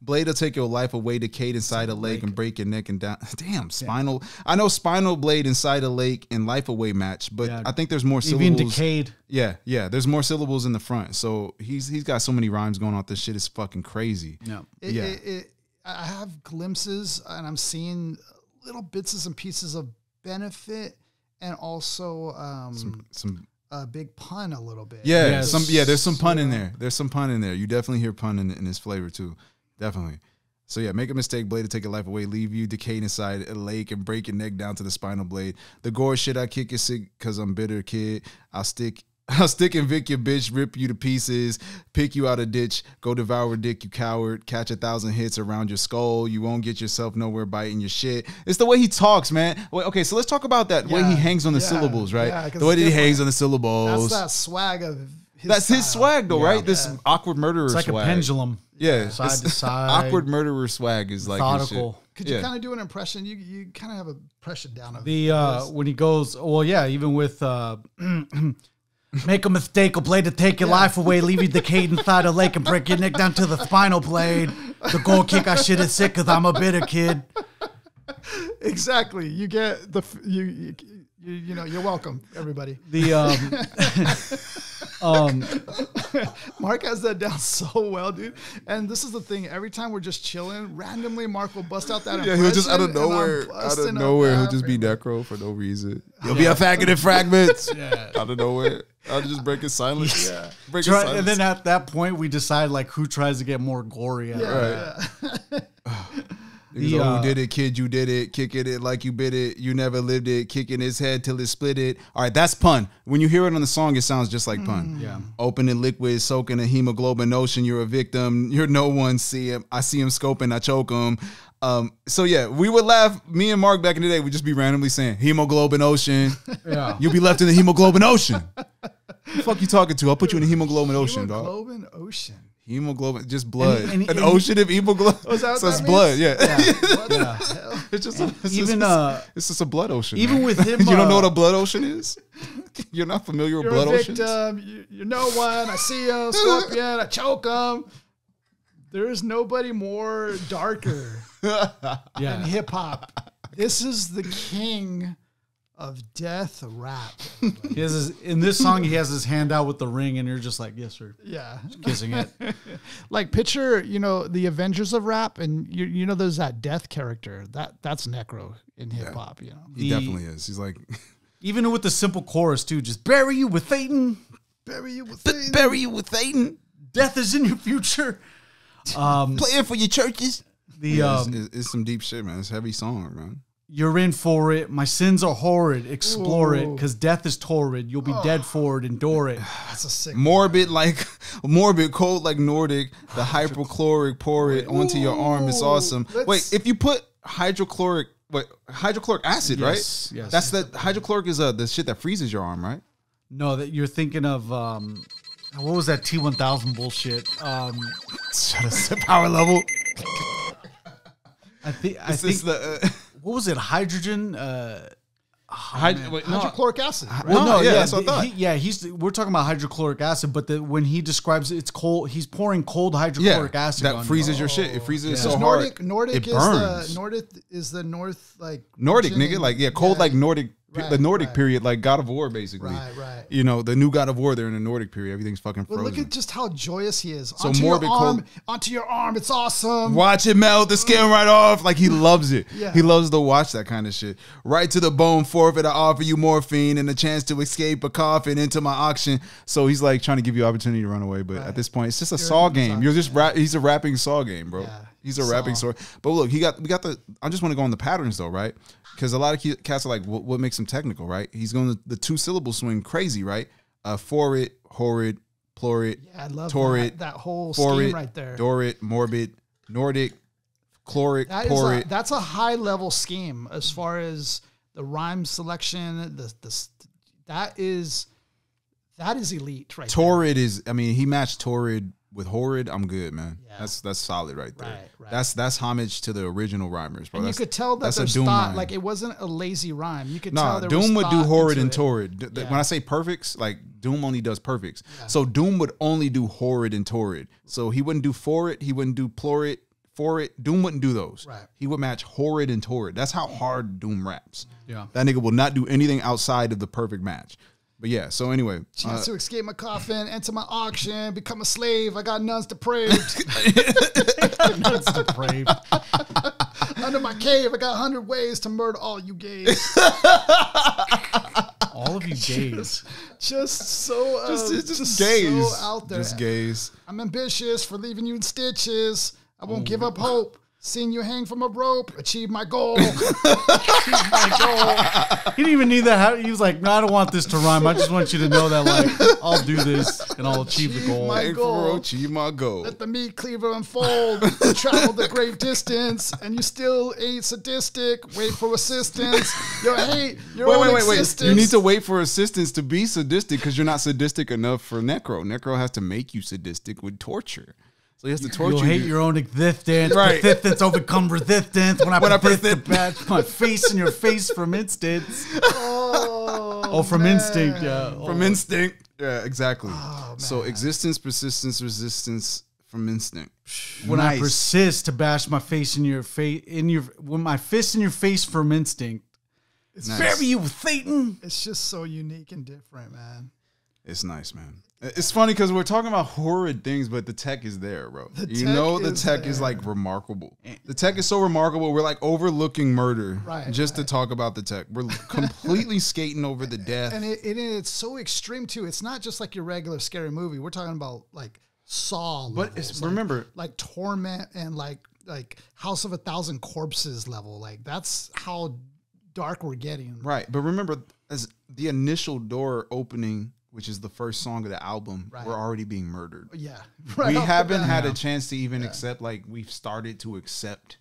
S1: Blade will take your life away, decayed inside a lake, and break your neck and down. Damn, spinal. I know spinal blade inside a lake and life away match, but I think there's more syllables.
S3: Even decayed.
S1: Yeah. There's more syllables in the front. So he's got so many rhymes going on. This shit is fucking crazy.
S2: I have glimpses, and I'm seeing little bits and pieces of benefit, and also some a big pun a little bit.
S1: There's some pun in there. There's some pun in there. You definitely hear pun in his flavor too. Definitely. So yeah, make a mistake, blade to take your life away, leave you decayed inside a lake and break your neck down to the spinal blade. The gore shit I kick is sick because I'm bitter, kid. I'll stick and Vic your bitch, rip you to pieces, pick you out a ditch, go devour dick, you coward, catch 1,000 hits around your skull, you won't get yourself nowhere biting your shit. It's the way he talks, man. Wait, okay, so let's talk about that way he hangs on the syllables, right? Yeah, the way that he hangs on the syllables.
S2: That's that swag of
S1: That's his swag, though, right? This awkward murderer swag.
S3: It's like a pendulum.
S1: Yeah.
S3: Side to side.
S1: Awkward murderer swag is like
S3: methodical.
S2: Could you kind of do an impression? You kind of have an impression down of
S3: the when he goes, well, yeah, even with make a mistake, a blade to take your life away, leave you decayed inside a lake and break your neck down to the spinal blade. The goal kick I shit is sick because I'm a bitter kid.
S2: Exactly. You get the you know, you're welcome, everybody. Mark has that down so well, dude. And this is the thing. Every time we're just chilling, randomly Mark will bust out that impression.
S1: Yeah, he'll just out of nowhere, he'll just be Necro for no reason. He'll be a faggot in fragments. Out of nowhere. I'll just break his silence.
S3: And then at that point, we decide like who tries to get more gory.
S1: Who did it, kid? You did it. Kicking it like you bit it. You never lived it. Kicking his head till it split it. All right, that's pun. When you hear it on the song, it sounds just like pun.
S3: Yeah.
S1: Open and liquid, soaking a hemoglobin ocean. You're a victim. You're no one. See him. I see him scoping. I choke him. So yeah, we would laugh. Me and Mark back in the day would just be randomly saying hemoglobin ocean. Yeah. You'll be left in the hemoglobin ocean. Who the fuck you talking to? I'll put you in the hemoglobin ocean, dog.
S2: Hemoglobin ocean.
S1: Hemoglobin, just blood. An ocean of hemoglobin. So it's blood, It's just it's just a blood ocean.
S3: Even
S1: man.
S3: with him,
S1: you don't know what a blood ocean is? You're not familiar with blood oceans?
S2: You're no one. I see a scorpion. I choke him. There is nobody more darker than hip hop. This is the king of death rap.
S3: In this song, he has his hand out with the ring, and you're just like, yes, sir.
S2: Yeah.
S3: Just kissing it.
S2: Like, picture, the Avengers of rap, and you know there's that death character. That's Necro in hip-hop,
S1: He definitely is. He's like...
S3: Even with the simple chorus, too, just bury you with Satan.
S2: Bury you with Satan.
S1: Bury you with Satan.
S3: Death is in your future.
S1: Playing for your churches.
S3: It's
S1: some deep shit, man. It's a heavy song, man.
S3: You're in for it. My sins are horrid. Explore it, because death is torrid. You'll be dead for it. Endure it.
S2: That's a sick.
S1: Morbid, cold like Nordic. The hypochloric, pour it onto your arm. It's awesome. Wait, if you put hydrochloric acid, right?
S3: Yes.
S1: That's the hydrochloric is the shit that freezes your arm, right?
S3: No, that you're thinking of. What was that T1000 bullshit?
S1: Shut up. Power level.
S3: I think what was it? Hydrogen?
S2: Hydrochloric acid. Right?
S1: Well, that's what I thought.
S3: We're talking about hydrochloric acid, but when he describes it's cold, he's pouring cold hydrochloric acid.
S1: That freezes your shit. It freezes so hard.
S2: Nordic
S1: it burns.
S2: Nordic is the North
S1: Nordic, nigga. Cold like Nordic. The Nordic period, like God of War, basically.
S2: Right.
S1: The new God of War, they're in the Nordic period. Everything's fucking frozen.
S2: Look at just how joyous he is.
S1: So morbid cold.
S2: Onto your arm. It's awesome.
S1: Watch it melt the skin right off. Like, he loves it. He loves to watch that kind of shit. Right to the bone, forfeit, I offer you morphine and a chance to escape a coffin into my auction. So he's like trying to give you opportunity to run away. But at this point, it's just a saw game. You're just he's a rapping saw game, bro. Yeah. He's a rapping sword. But look, we got the. I just want to go on the patterns though, right? Because a lot of cats are like, what makes him technical, right? He's going the 2-syllable swing crazy, right? For it, horrid, plurit, torrid,
S2: that whole scheme right there.
S1: Dorit, morbid, Nordic, chloric, porit.
S2: That's a high level scheme as far as the rhyme selection, the that is elite, right?
S1: Torrid is. I mean, he matched Torrid with Horrid. I'm good, man.
S2: Yeah.
S1: That's solid right there.
S2: Right.
S1: That's homage to the original rhymers, bro.
S2: And you could tell that there's
S1: Doom
S2: thought,
S1: rhyme.
S2: like it wasn't a lazy rhyme. You could
S1: Nah,
S2: tell there
S1: Doom
S2: was
S1: would do
S2: thought
S1: Horrid
S2: into
S1: and
S2: it.
S1: Torrid.
S2: Yeah.
S1: When I say perfects, like Doom only does perfects. Yeah. So Doom would only do Horrid and Torrid. So he wouldn't do for it. He wouldn't do plor it, for it. Doom wouldn't do those.
S2: Right.
S1: He would match Horrid and Torrid. That's how hard Doom raps.
S3: Yeah.
S1: That nigga will not do anything outside of the perfect match. But yeah, so anyway.
S2: Chance to escape my coffin, enter my auction, become a slave. I got nuns depraved.
S3: Nuns depraved.
S2: Under my cave, I got 100 ways to murder all you gays.
S3: All of you gays.
S2: Just so
S1: just gays.
S2: so out there.
S1: Just gays.
S2: I'm ambitious for leaving you in stitches. I won't give up hope. Seeing you hang from a rope, achieve my goal.
S3: He didn't even need that. He was like, no, I don't want this to rhyme. I just want you to know that, like, I'll do this and I'll achieve the goal.
S2: my goal.
S1: Achieve my goal.
S2: Let the meat cleaver unfold. Travel the great distance, and you still ain't sadistic. Wait for assistance. Your hate, your own existence.
S1: You need to wait for assistance to be sadistic because you're not sadistic enough for Necro. Necro has to make you sadistic with torture. So he has to torture
S3: You'll hate your own existence.
S1: Right.
S3: Resistance overcome resistance. When I persist to bash my face in your face from instance. From instinct, yeah.
S1: From instinct. Yeah, exactly. So existence, persistence, resistance from instinct.
S3: When I persist to bash my face in your face, when my fist in your face from instinct.
S2: It's
S3: Bury you with Satan.
S2: It's just so unique and different, man.
S1: It's nice, man. It's funny because we're talking about horrid things, but the tech is there, bro. The tech is like remarkable. The tech is so remarkable. We're like overlooking murder to talk about the tech. We're completely skating over the death.
S2: And it's so extreme too. It's not just like your regular scary movie. We're talking about like Saw levels,
S1: but it's, remember,
S2: like Torment and like House of a Thousand Corpses level. Like that's how dark we're getting.
S1: Right. But remember, as the initial door opening, which is the first song of the album, we're already being murdered.
S2: Yeah.
S1: We haven't had a chance to even accept, like, we've started to accept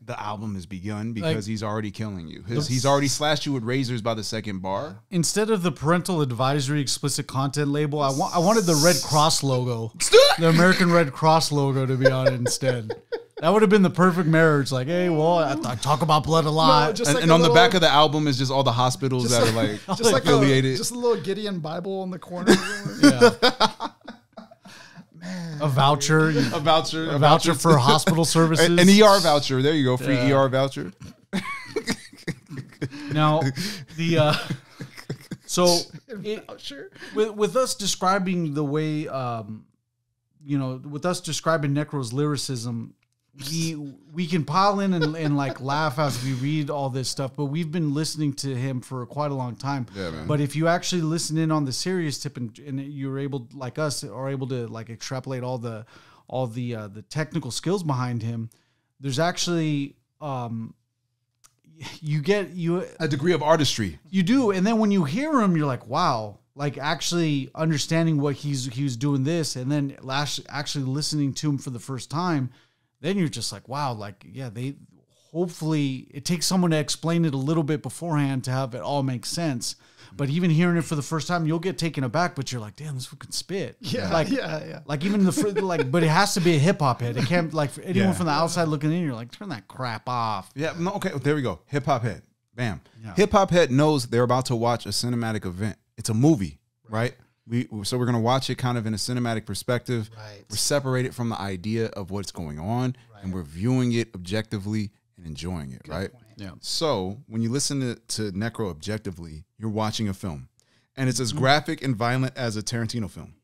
S1: the album has begun because he's already killing you. He's already slashed you with razors by the second bar.
S3: Instead of the parental advisory explicit content label, I wanted the Red Cross logo, the American Red Cross logo to be on it instead. That would have been the perfect marriage. Like, hey, well, I talk about blood a lot.
S1: No, and on the back of the album is just all the hospitals that are like affiliated.
S2: Just a little Gideon Bible in the corner. Man.
S3: A voucher for hospital services.
S1: An ER voucher. There you go. Free ER voucher.
S3: Now, with us describing the way, with us describing Necro's lyricism, we can pile in and like laugh as we read all this stuff, but we've been listening to him for quite a long time.
S1: Yeah, man.
S3: But if you actually listen in on the serious tip and you're able, like us, are able to like extrapolate all the technical skills behind him, there's actually you get
S1: a degree of artistry.
S3: You do, and then when you hear him, you're like, wow. Like actually understanding what he was doing this, and then actually listening to him for the first time, then you're just like, wow, like, yeah, hopefully it takes someone to explain it a little bit beforehand to have it all make sense. But even hearing it for the first time, you'll get taken aback, but you're like, damn, this fucking spit.
S2: Yeah.
S3: Like even but it has to be a hip hop head. It can't, like, for anyone from the outside looking in, you're like, turn that crap off.
S1: Yeah. No, okay. There we go. Hip hop head. Bam.
S3: Yeah.
S1: Hip hop head knows they're about to watch a cinematic event. It's a movie, right? So we're going to watch it kind of in a cinematic perspective.
S2: Right.
S1: We're separated from the idea of what's going on, and we're viewing it objectively and enjoying it, right?
S2: Point.
S3: Yeah.
S1: So when you listen to Necro objectively, you're watching a film, and it's as graphic and violent as a Tarantino film.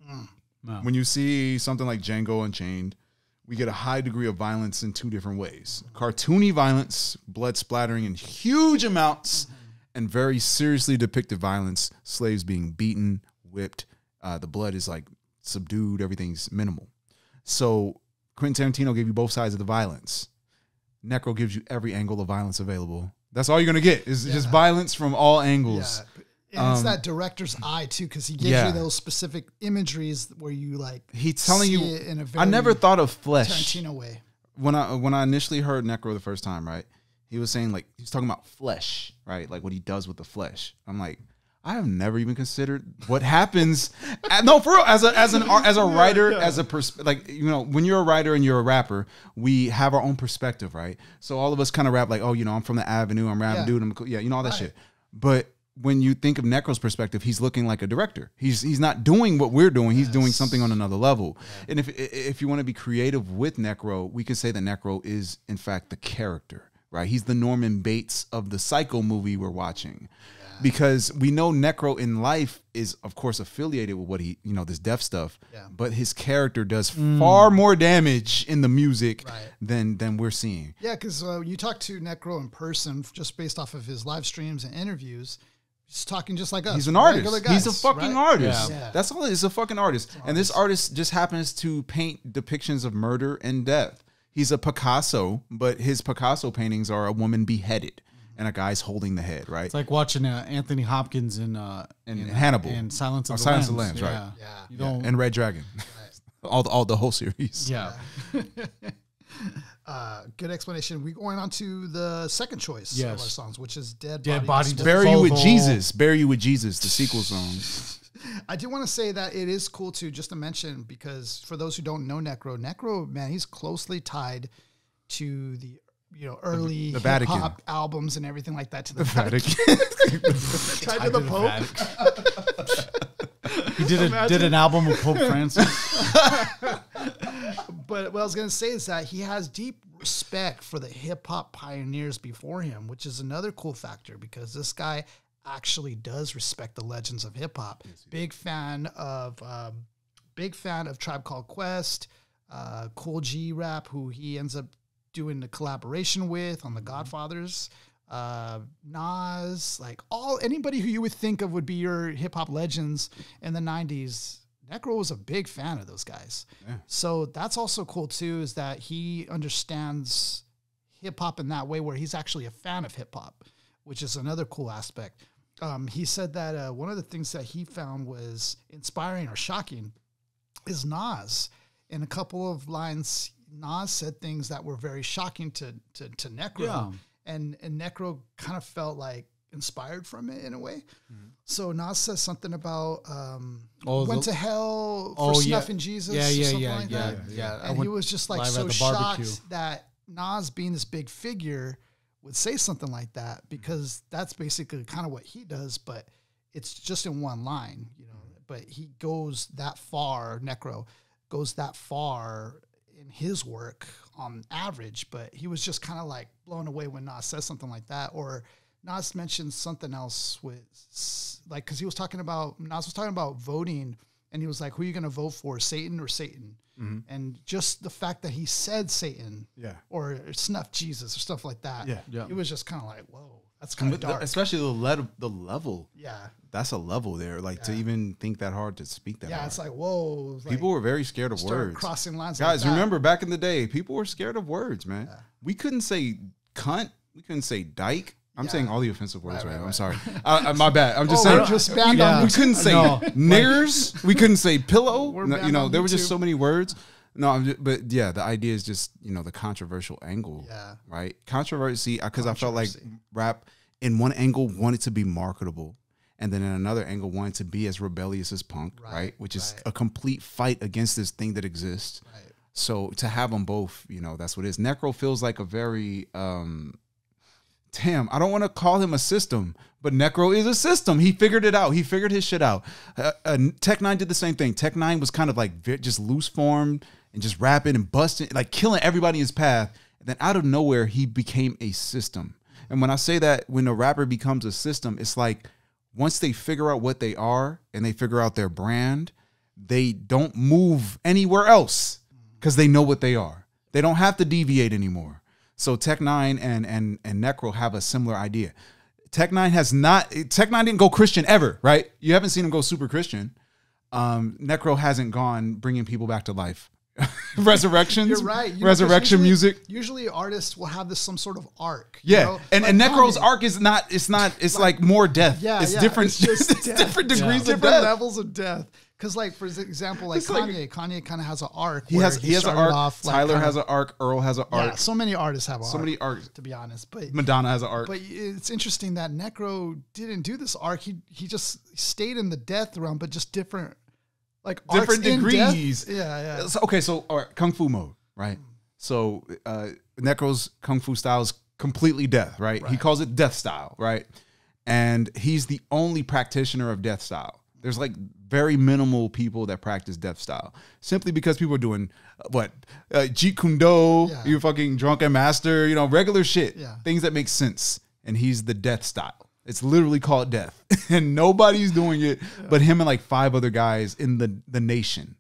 S3: Wow.
S1: When you see something like Django Unchained, we get a high degree of violence in two different ways. Cartoony violence, blood splattering in huge amounts, and very seriously depicted violence, slaves being beaten, whipped. The blood is like subdued. Everything's minimal. So Quentin Tarantino gave you both sides of the violence. Necro gives you every angle of violence available. That's all you're going to get is just violence from all angles.
S2: Yeah. And it's that director's eye too, because he gives you those specific imageries where you like.
S1: He's telling
S2: see
S1: you.
S2: it in a very
S1: I never thought of flesh.
S2: Tarantino way.
S1: When I initially heard Necro the first time, right? He was saying, like, he's talking about flesh, right? Like what he does with the flesh. I'm like, I have never even considered what happens. No, for real. As a writer, as a like, you know, when you're a writer and you're a rapper, we have our own perspective, right? So all of us kind of rap like, oh, you know, I'm from the Avenue, I'm rapping, dude, I'm cool. Yeah, you know, all that shit. But when you think of Necro's perspective, he's looking like a director. He's not doing what we're doing. He's doing something on another level. And if you want to be creative with Necro, we can say that Necro is in fact the character, right? He's the Norman Bates of the Psycho movie we're watching. Because we know Necro in life is, of course, affiliated with what he, you know, this death stuff. Yeah. But his character does far more damage in the music than we're seeing.
S2: Yeah, because you talk to Necro in person, just based off of his live streams and interviews, he's talking just like us.
S1: He's an artist. He's a fucking artist.
S2: Yeah.
S1: That's all it is. He's a fucking artist. And this artist just happens to paint depictions of murder and death. He's a Picasso, but his Picasso paintings are a woman beheaded. And a guy's holding the head, right?
S3: It's like watching Anthony Hopkins in
S1: Hannibal
S3: and Silence of
S1: the Lambs, right?
S3: Yeah.
S1: You don't, and Red Dragon, all the whole series.
S3: Yeah.
S2: Good explanation. We're going on to the second choice of our songs, which is Dead
S3: Body.
S1: Bury You with Jesus. Bury You with Jesus, the sequel song.
S2: I do want to say that it is cool too, just to mention, because for those who don't know Necro, man, he's closely tied to the early hip hop albums and everything like that, to the Vatican. Tied to the
S3: Pope. He did an album with Pope Francis.
S2: But what I was going to say is that he has deep respect for the hip hop pioneers before him, which is another cool factor, because this guy actually does respect the legends of hip hop. Yes, big fan of Tribe Called Quest, Cool G Rap, who he ends up doing the collaboration with on the Godfathers, Nas, like anybody who you would think of would be your hip hop legends in the 90s. Necro was a big fan of those guys. Yeah. So that's also cool too, is that he understands hip hop in that way, where he's actually a fan of hip hop, which is another cool aspect. He said that one of the things that he found was inspiring or shocking is Nas. In a couple of lines, Nas said things that were very shocking to Necro, yeah. and Necro kind of felt like inspired from it in a way. Mm-hmm. So Nas says something about went to hell for snuffing Jesus, or something like that. Yeah. And he was just like so shocked that Nas, being this big figure, would say something like that, because that's basically kind of what he does, but it's just in one line, But he goes that far. Necro goes that far in his work on average, but he was just kind of like blown away when Nas says something like that. Or Nas mentioned something else with, like, because Nas was talking about voting, and he was like, who are you going to vote for, Satan or Satan? Mm-hmm. And just the fact that he said Satan, or snuff Jesus or stuff like that, it was just kind of like, whoa, that's kind of dark.
S1: Especially the level. Yeah. That's a level there, like to even think that hard, to speak that hard.
S2: It's like, whoa.
S1: People were very scared of words.
S2: Crossing lines.
S1: Guys, remember back in the day, people were scared of words, man. Yeah. We couldn't say cunt. We couldn't say dyke. I'm saying all the offensive words right now. I'm sorry. My bad. I'm just saying. We couldn't say niggers. We couldn't say pillow. There were just so many words. But the idea is just, the controversial angle, right? Controversy, because I felt like rap in one angle wanted to be marketable, and then in another angle wanted to be as rebellious as punk, right? Which is a complete fight against this thing that exists. Right. So to have them both, that's what it is. Necro feels like a very... I don't want to call him a system, but Necro is a system. He figured it out. He figured his shit out. Tech 9 did the same thing. Tech 9 was kind of like just loose formed and just rapping and busting, like killing everybody in his path. And then out of nowhere, he became a system. And when I say that, when a rapper becomes a system, it's like once they figure out what they are and they figure out their brand, they don't move anywhere else because they know what they are. They don't have to deviate anymore. So Tech 9 and Necro have a similar idea. Tech 9 didn't go Christian ever, right? You haven't seen him go super Christian. Necro hasn't gone bringing people back to life. Resurrections. You're right. Resurrection music.
S2: Usually artists will have some sort of arc.
S1: Yeah. And Necro's arc is it's like more death. Yeah. It's different. It's different degrees of death.
S2: Different levels of death. Because, like, for example, like Kanye kind of has an arc.
S1: He has an arc.
S2: Off, like,
S1: Tyler has an arc. Earl has an arc.
S2: Yeah, so many artists have an arc.
S1: So many arcs,
S2: to be honest. But
S1: Madonna has an arc.
S2: But it's interesting that Necro didn't do this arc. He just stayed in the death realm, but just different, like,
S1: different degrees.
S2: Yeah.
S1: So, okay, so all right, Kung Fu mode, right? So Necro's Kung Fu style is completely death, right? He calls it death style, right? And he's the only practitioner of death style. There's like very minimal people that practice death style simply because people are doing Jeet Kune Do, you fucking drunken master, you know, regular shit, things that make sense. And he's the death style. It's literally called death, and nobody's doing it but him and like 5 other guys in the nation.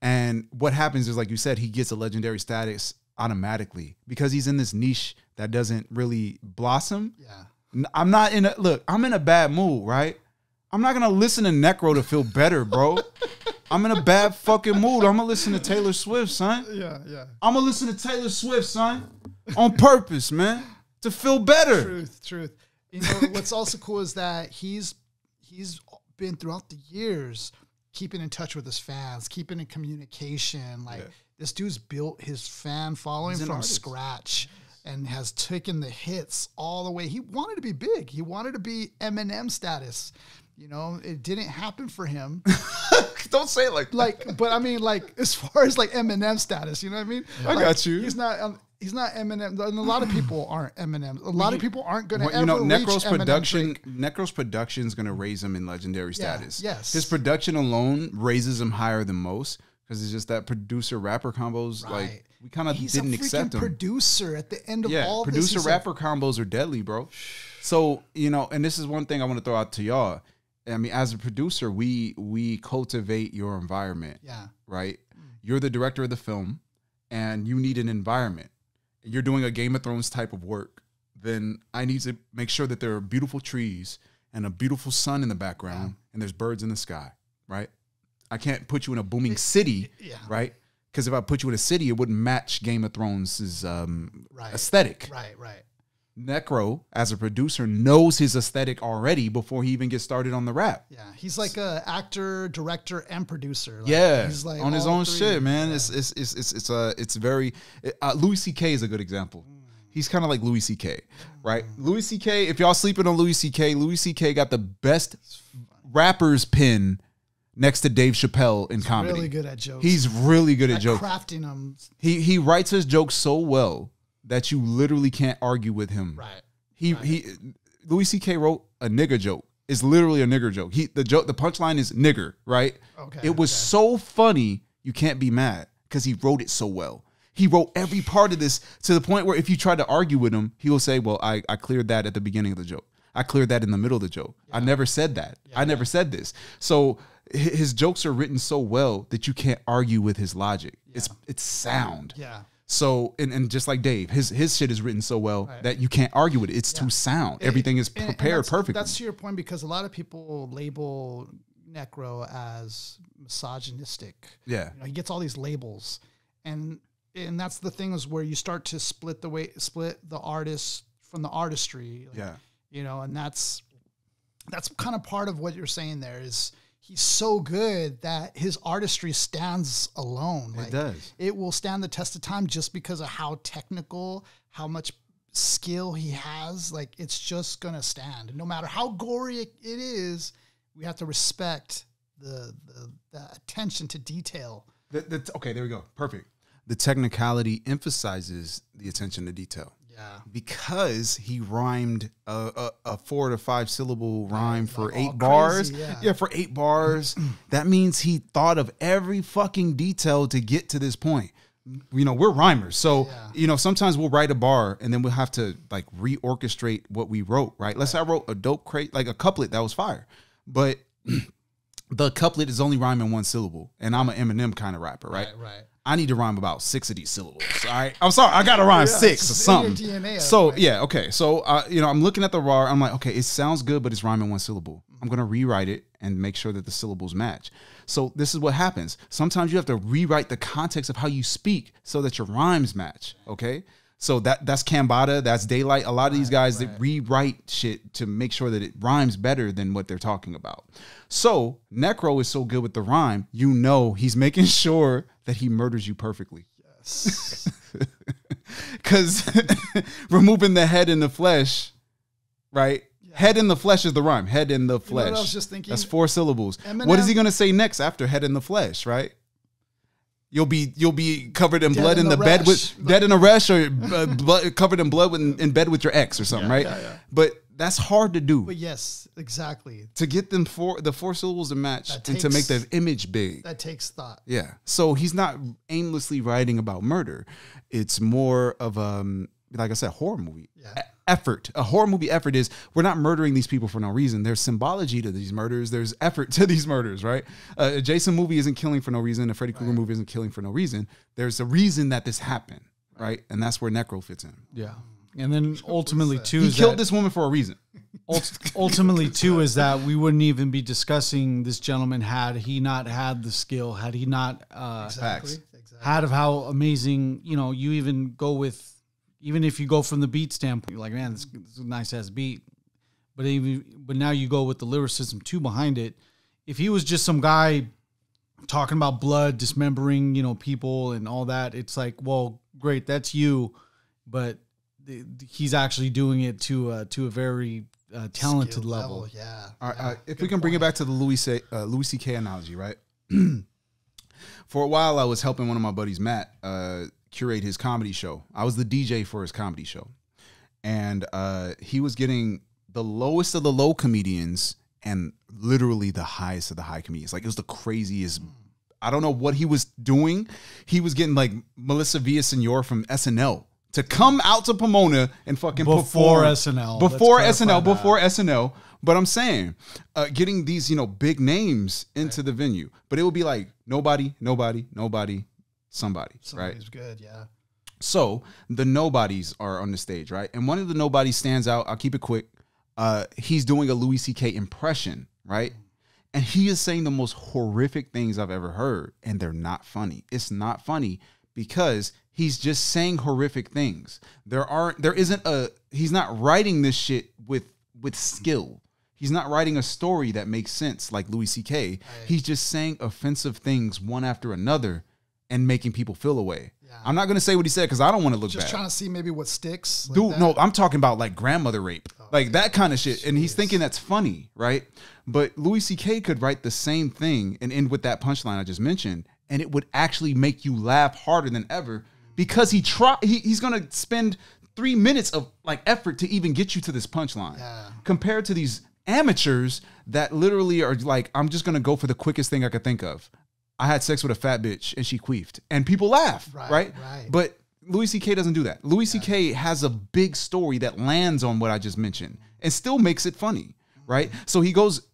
S1: And what happens is, like you said, he gets a legendary status automatically because he's in this niche that doesn't really blossom. Yeah, I'm in a bad mood, right? I'm not gonna listen to Necro to feel better, bro. I'm in a bad fucking mood. I'm gonna listen to Taylor Swift, son.
S2: Yeah.
S1: I'm gonna listen to Taylor Swift, son, on purpose, man, to feel better.
S2: Truth. You know, what's also cool is that he's been throughout the years keeping in touch with his fans, keeping in communication. Like, this dude's built his fan following from scratch and has taken the hits all the way. He wanted to be big. He wanted to be Eminem status. You know, it didn't happen for him.
S1: Don't say it like,
S2: but I mean, like, as far as like Eminem status, you know what I mean?
S1: I got you.
S2: He's not Eminem, and a lot of people aren't Eminem. A lot of people aren't going to ever
S1: Necro's
S2: reach
S1: production.
S2: Eminem.
S1: Necro's production is going to raise him in legendary status.
S2: Yes,
S1: his production alone raises him higher than most because it's just that producer rapper combos. Like, we kind of didn't accept him.
S2: Producer at the end of all this.
S1: Producer rapper combos are deadly, bro. So, you know, and this is one thing I want to throw out to y'all. I mean, as a producer, we cultivate your environment.
S2: Yeah.
S1: Right? You're the director of the film, and you need an environment. You're doing a Game of Thrones type of work. Then I need to make sure that there are beautiful trees and a beautiful sun in the background, and there's birds in the sky, right? I can't put you in a booming city, right? Because if I put you in a city, it wouldn't match Game of Thrones' aesthetic.
S2: Right.
S1: Necro, as a producer, knows his aesthetic already before he even gets started on the rap.
S2: Yeah, he's like a actor, director, and producer. Like,
S1: he's
S2: like
S1: on his own shit, man. It's very. Louis C.K. is a good example. He's kind of like Louis C.K., right? Louis C.K. If y'all sleeping on Louis C.K. got the best rapper's pin next to Dave Chappelle in comedy.
S2: Really good at jokes.
S1: He's really good at jokes.
S2: Crafting them.
S1: He writes his jokes so well that you literally can't argue with him.
S2: Right.
S1: Louis C.K. wrote a nigger joke. It's literally a nigger joke. The punchline is nigger, right?
S2: Okay.
S1: It was so funny you can't be mad because he wrote it so well. He wrote every part of this to the point where if you try to argue with him, he will say, well, I cleared that at the beginning of the joke. I cleared that in the middle of the joke. I never said that. I never said this. So his jokes are written so well that you can't argue with his logic. It's sound.
S2: Yeah.
S1: So, and just like Dave, his shit is written so well that you can't argue with it. It's too sound. Everything is prepared perfectly.
S2: That's to your point, because a lot of people label Necro as misogynistic.
S1: Yeah.
S2: You know, he gets all these labels. And that's the thing, is where you start to split the artist from the artistry. Like, you know, and that's kind of part of what you're saying there is he's so good that his artistry stands alone. Like,
S1: it does.
S2: It will stand the test of time just because of how technical, how much skill he has. Like, it's just going to stand. No matter how gory it is, we have to respect the attention to detail.
S1: Okay, there we go. Perfect. The technicality emphasizes the attention to detail.
S2: Yeah.
S1: Because he rhymed a 4 to 5 syllable rhyme for 8
S2: bars.
S1: Yeah, for 8 bars. That means he thought of every fucking detail to get to this point. You know, we're rhymers. So, you know, sometimes we'll write a bar and then we'll have to like reorchestrate what we wrote, right? Let's say I wrote a dope like a couplet that was fire. But the couplet is only rhyming 1 syllable. And I'm an Eminem kind of rapper, right?
S2: Right.
S1: I need to rhyme about 6 of these syllables. All right. I'm sorry. I got to rhyme 6 or something.
S2: DNA,
S1: so, okay. So, you know, I'm looking at the raw. I'm like, okay, it sounds good, but it's rhyming 1 syllable. I'm going to rewrite it and make sure that the syllables match. So this is what happens. Sometimes you have to rewrite the context of how you speak so that your rhymes match. Okay. So that's Cambada, that's Daylight. A lot of these guys that rewrite shit to make sure that it rhymes better than what they're talking about. So Necro is so good with the rhyme, you know he's making sure that he murders you perfectly. Yes. Because removing the head in the flesh, right? Yeah. Head in the flesh is the rhyme. Head in the flesh. You know what I was just thinking? That's 4 syllables. Eminem, what is he gonna say next after head in the flesh, right? You'll be covered in blood in the bed with dead in a rash, or blood, covered in blood in bed with your ex or something, right? Yeah. But that's hard to do.
S2: But yes, exactly.
S1: To get them the 4 syllables to match and to make the image big.
S2: That takes thought.
S1: Yeah. So he's not aimlessly writing about murder. It's more of like I said, horror movie effort. A horror movie effort is we're not murdering these people for no reason. There's symbology to these murders. There's effort to these murders, right? A Jason movie isn't killing for no reason. A Freddy Krueger movie isn't killing for no reason. There's a reason that this happened, right? And that's where Necro fits in.
S3: Yeah. And then ultimately, too,
S1: he killed this woman for a reason.
S3: Ultimately, too, is that we wouldn't even be discussing this gentleman had he not had the skill, had he not had of how amazing, you even go with. Even if you go from the beat standpoint, you're like, man, this is a nice ass beat. But now you go with the lyricism too behind it. If he was just some guy talking about blood, dismembering, people and all that, it's like, well, great, that's you. But he's actually doing it to a very talented level.
S2: Yeah.
S1: All right, if we can bring it back to the Louis C.K. analogy, right? For a while, I was helping one of my buddies, Matt, curate his comedy show. I was the DJ for his comedy show. And he was getting the lowest of the low comedians and literally the highest of the high comedians. Like, it was the craziest. I don't know what he was doing. He was getting like Melissa Villaseñor from SNL to come out to Pomona and fucking
S3: before
S1: perform.
S3: SNL.
S1: Before SNL. But I'm saying, getting these, big names into the venue. But it would be like nobody, somebody,
S2: Somebody's
S1: right?
S2: good, yeah.
S1: So the nobodies are on the stage, right? And one of the nobodies stands out. I'll keep it quick. He's doing a Louis C.K. impression, right? And he is saying the most horrific things I've ever heard, and they're not funny. It's not funny because he's just saying horrific things. He's not writing this shit with skill. He's not writing a story that makes sense like Louis C.K. Right. He's just saying offensive things one after another and making people feel away. Yeah. I'm not going to say what he said because I don't want to look bad.
S2: Just trying to see maybe what sticks. Like
S1: Dude,
S2: that.
S1: No, I'm talking about like grandmother rape. Like that kind of shit. Jeez. And he's thinking that's funny, right? But Louis C.K. could write the same thing and end with that punchline I just mentioned, and it would actually make you laugh harder than ever because he's going to spend 3 minutes of like effort to even get you to this punchline. Yeah. Compared to these amateurs that literally are like, I'm just going to go for the quickest thing I could think of. I had sex with a fat bitch and she queefed. And people laugh, right? But Louis C.K. doesn't do that. Louis C.K. has a big story that lands on what I just mentioned and still makes it funny, right? So he goes,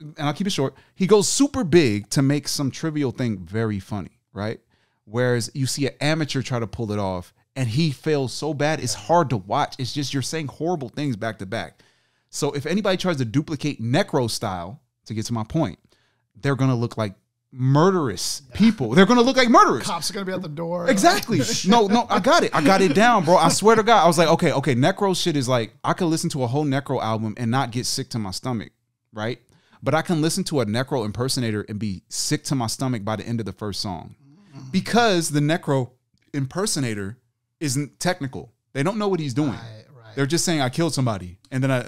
S1: and I'll keep it short, he goes super big to make some trivial thing very funny, right? Whereas you see an amateur try to pull it off and he fails so bad, it's hard to watch. It's just you're saying horrible things back to back. So if anybody tries to duplicate Necro style, to get to my point, they're going to look like murderous people. They're going to look like murderers.
S2: Cops are going to be at the door.
S1: Exactly. No, I got it. I got it down, bro. I swear to God. I was like, okay. Necro shit is like, I could listen to a whole Necro album and not get sick to my stomach, right? But I can listen to a Necro impersonator and be sick to my stomach by the end of the first song. Because the Necro impersonator isn't technical. They don't know what he's doing. Right. They're just saying I killed somebody, and then I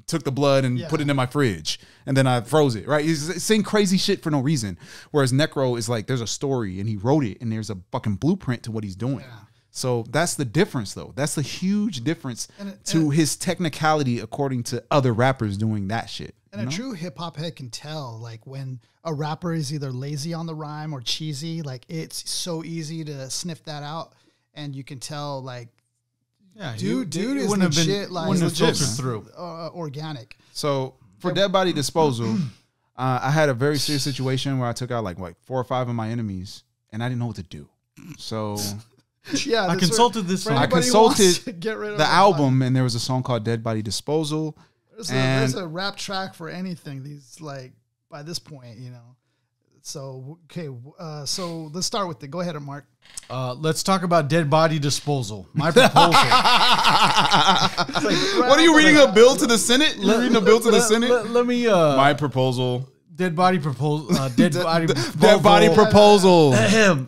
S1: took the blood and put it in my fridge, and then I froze it. Right? He's saying crazy shit for no reason. Whereas Necro is like, there's a story, and he wrote it, and there's a fucking blueprint to what he's doing. Yeah. So that's the difference, though. That's the huge difference to his technicality, according to other rappers doing that shit.
S2: And a true hip hop head can tell, like, when a rapper is either lazy on the rhyme or cheesy. Like, it's so easy to sniff that out, and you can tell, like. Yeah, dude is legit, like
S3: filtered through,
S2: organic.
S1: So for Dead Body Disposal, I had a very serious situation where I took out like 4 or 5 of my enemies, and I didn't know what to do. So
S2: yeah,
S3: I consulted this song.
S1: I consulted the album, and there was a song called Dead Body Disposal.
S2: There's a rap track for anything. These, like, by this point, So okay, so let's start with it. Go ahead, Mark.
S3: Let's talk about dead body disposal. My proposal.
S1: What are you reading a bill to the Senate? You reading a bill to the Senate?
S3: Let me.
S1: My proposal.
S3: Dead body proposal. Dead body.
S1: Dead body proposal.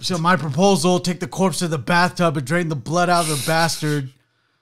S3: So my proposal: take the corpse to the bathtub and drain the blood out of the bastard.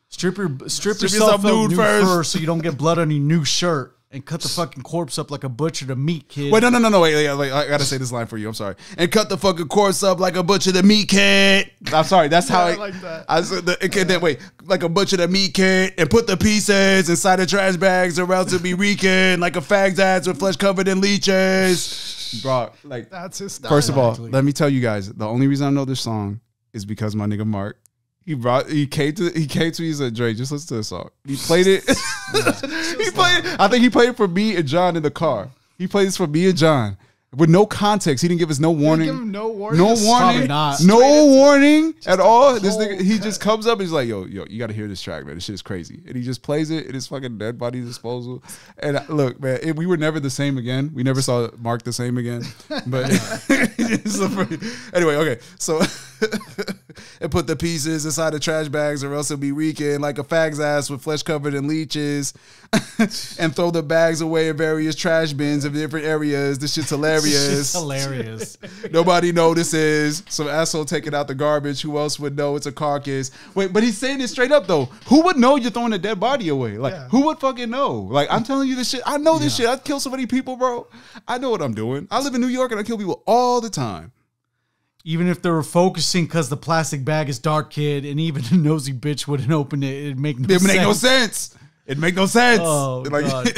S3: Strip yourself nude first, so you don't get blood on your new shirt. And cut the fucking corpse up like a butcher to meat, kid.
S1: Wait, no. Wait, I gotta say this line for you. I'm sorry. And cut the fucking corpse up like a butcher to meat, kid. I'm sorry. That's how
S2: I like that.
S1: I said, then wait, like a butcher to meat, kid, and put the pieces inside the trash bags, or else it'll be reeking like a fag's ass with flesh covered in leeches. Bro, like
S2: that's his style.
S1: First of all, let me tell you guys, the only reason I know this song is because my nigga Mark. He came to me. He said, "Dre, just listen to the song." He played it. I think he played it for me and John in the car. He played this for me and John with no context. He didn't give us no warning.
S2: Give him no warning.
S1: No warning. No warning at all. This nigga, he just comes up and he's like, "Yo, you got to hear this track, man. This shit is crazy." And he just plays it. It is fucking dead body disposal. And look, man, we were never the same again. We never saw Mark the same again. But anyway, okay, so. And put the pieces inside the trash bags, or else it'll be reeking like a fag's ass with flesh covered in leeches. And throw the bags away in various trash bins of different areas. This shit's hilarious.
S3: Hilarious.
S1: Nobody notices. Some asshole taking out the garbage. Who else would know it's a carcass? Wait, but he's saying it straight up though. Who would know you're throwing a dead body away? Like, who would fucking know? Like, I'm telling you this shit. I know this shit. I kill so many people, bro. I know what I'm doing. I live in New York and I kill people all the time.
S3: Even if they were focusing because the plastic bag is dark, kid, and even a nosy bitch wouldn't open it, it'd make no sense.
S1: It'd make no sense. It'd make no sense.
S3: Oh, God.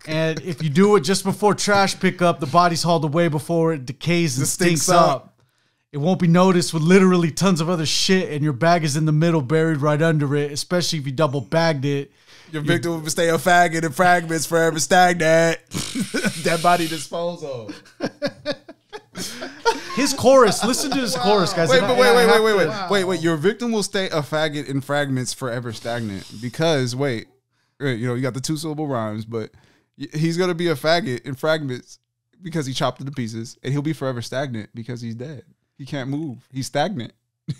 S3: And if you do it just before trash pickup, the body's hauled away before it decays and stinks up. It won't be noticed with literally tons of other shit, and your bag is in the middle, buried right under it, especially if you double bagged it.
S1: Your victim will stay a faggot in fragments forever stagnant. Dead body disposal.
S3: His chorus, listen to his chorus, guys.
S1: Wait. Your victim will stay a faggot in fragments forever stagnant because, you got the 2-syllable rhymes, but he's going to be a faggot in fragments because he chopped into pieces, and he'll be forever stagnant because he's dead. He can't move. He's stagnant.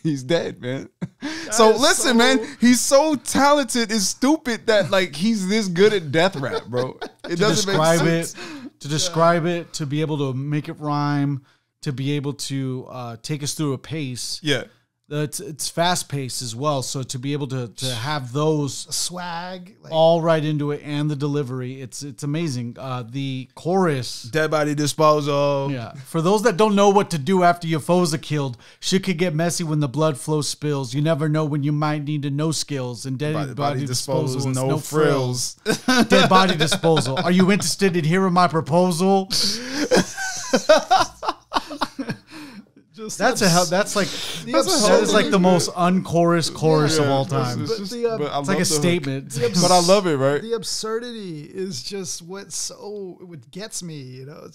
S1: He's dead, man. So listen, man, he's so talented and stupid that like he's this good at death rap, bro. It doesn't make sense.
S3: To describe it, to be able to make it rhyme, to be able to take us through a pace.
S1: Yeah.
S3: It's fast paced as well. So to be able to have those
S2: swag
S3: all right into it and the delivery, it's amazing. The chorus,
S1: dead body disposal.
S3: Yeah. For those that don't know what to do after your foes are killed, shit could get messy when the blood flow spills. You never know when you might need to know skills. And dead body disposal is no frills. Dead body disposal. Are you interested in hearing my proposal? That is like the most unchorus chorus of all time. It's like a statement.
S1: But I love it, right?
S2: The absurdity is just what gets me, you know.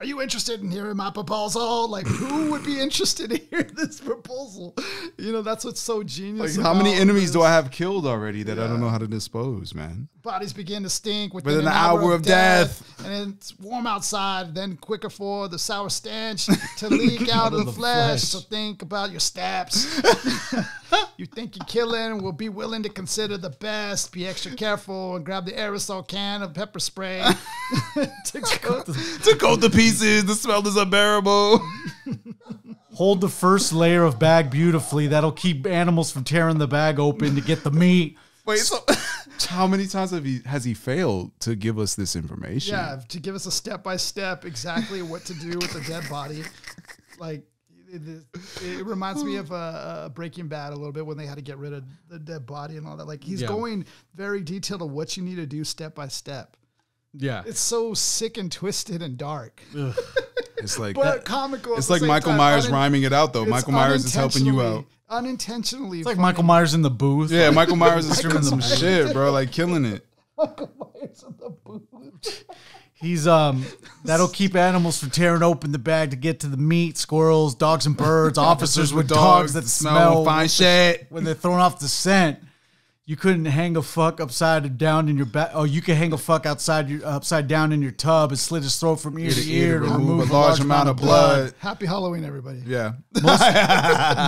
S2: Are you interested in hearing my proposal? Like, who would be interested in hearing this proposal? You know, that's what's so genius.
S1: Like, how many enemies do I have killed already that I don't know how to dispose, man?
S2: Bodies begin to stink within
S1: an hour of death.
S2: And then it's warm outside, then quicker for the sour stench to leak out of the flesh. So think about your steps. You think you're killing, will be willing to consider the best. Be extra careful and grab the aerosol can of pepper spray to coat
S1: the pieces. The smell is unbearable.
S3: Hold the first layer of bag beautifully. That'll keep animals from tearing the bag open to get the meat.
S1: Wait, so how many times has he failed to give us this information?
S2: Yeah, to give us a step-by-step exactly what to do with the dead body. Like, it reminds me of Breaking Bad a little bit when they had to get rid of the dead body and all that. Like, he's going very detailed on what you need to do step by step.
S3: Yeah.
S2: It's so sick and twisted and dark.
S1: It's like
S2: but comical.
S1: It's like Michael Myers rhyming it out, though. Michael Myers is helping you out.
S2: Unintentionally.
S3: It's like Michael Myers in the booth.
S1: Yeah, Michael Myers is screaming some shit, bro. Like, killing it.
S2: Michael Myers in the booth.
S3: He's that'll keep animals from tearing open the bag to get to the meat. Squirrels, dogs and birds, officers with dogs that smell
S1: fine shit
S3: when they're thrown off the scent. You couldn't hang a fuck upside down in your back. Oh, you could hang a fuck upside down in your tub and slit his throat from ear to ear to remove a large amount of blood.
S2: Happy Halloween, everybody.
S1: Yeah.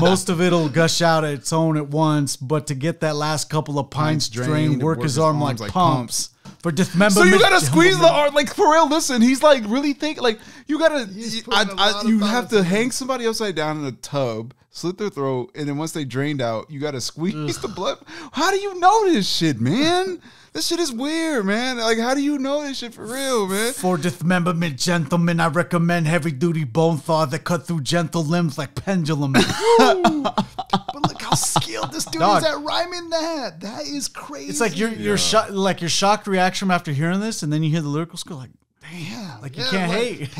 S3: Most of it'll gush out at its own at once, but to get that last couple of pints drained, work his arm like pumps. For dismemberment.
S1: So you gotta squeeze the arm, like for real. Listen, he's like really think like you gotta. You have to hang somebody upside down in a tub, slit their throat, and then once they drained out, you gotta squeeze the blood. How do you know this shit, man? This shit is weird, man. Like, how do you know this shit for real, man?
S3: For dismemberment, gentlemen, I recommend heavy-duty bone thaw that cut through gentle limbs like pendulum.
S2: But look how skilled this dude is at rhyming that. That is crazy.
S3: It's like your shocked reaction after hearing this, and then you hear the lyrical skill, like, damn, like you can't hate.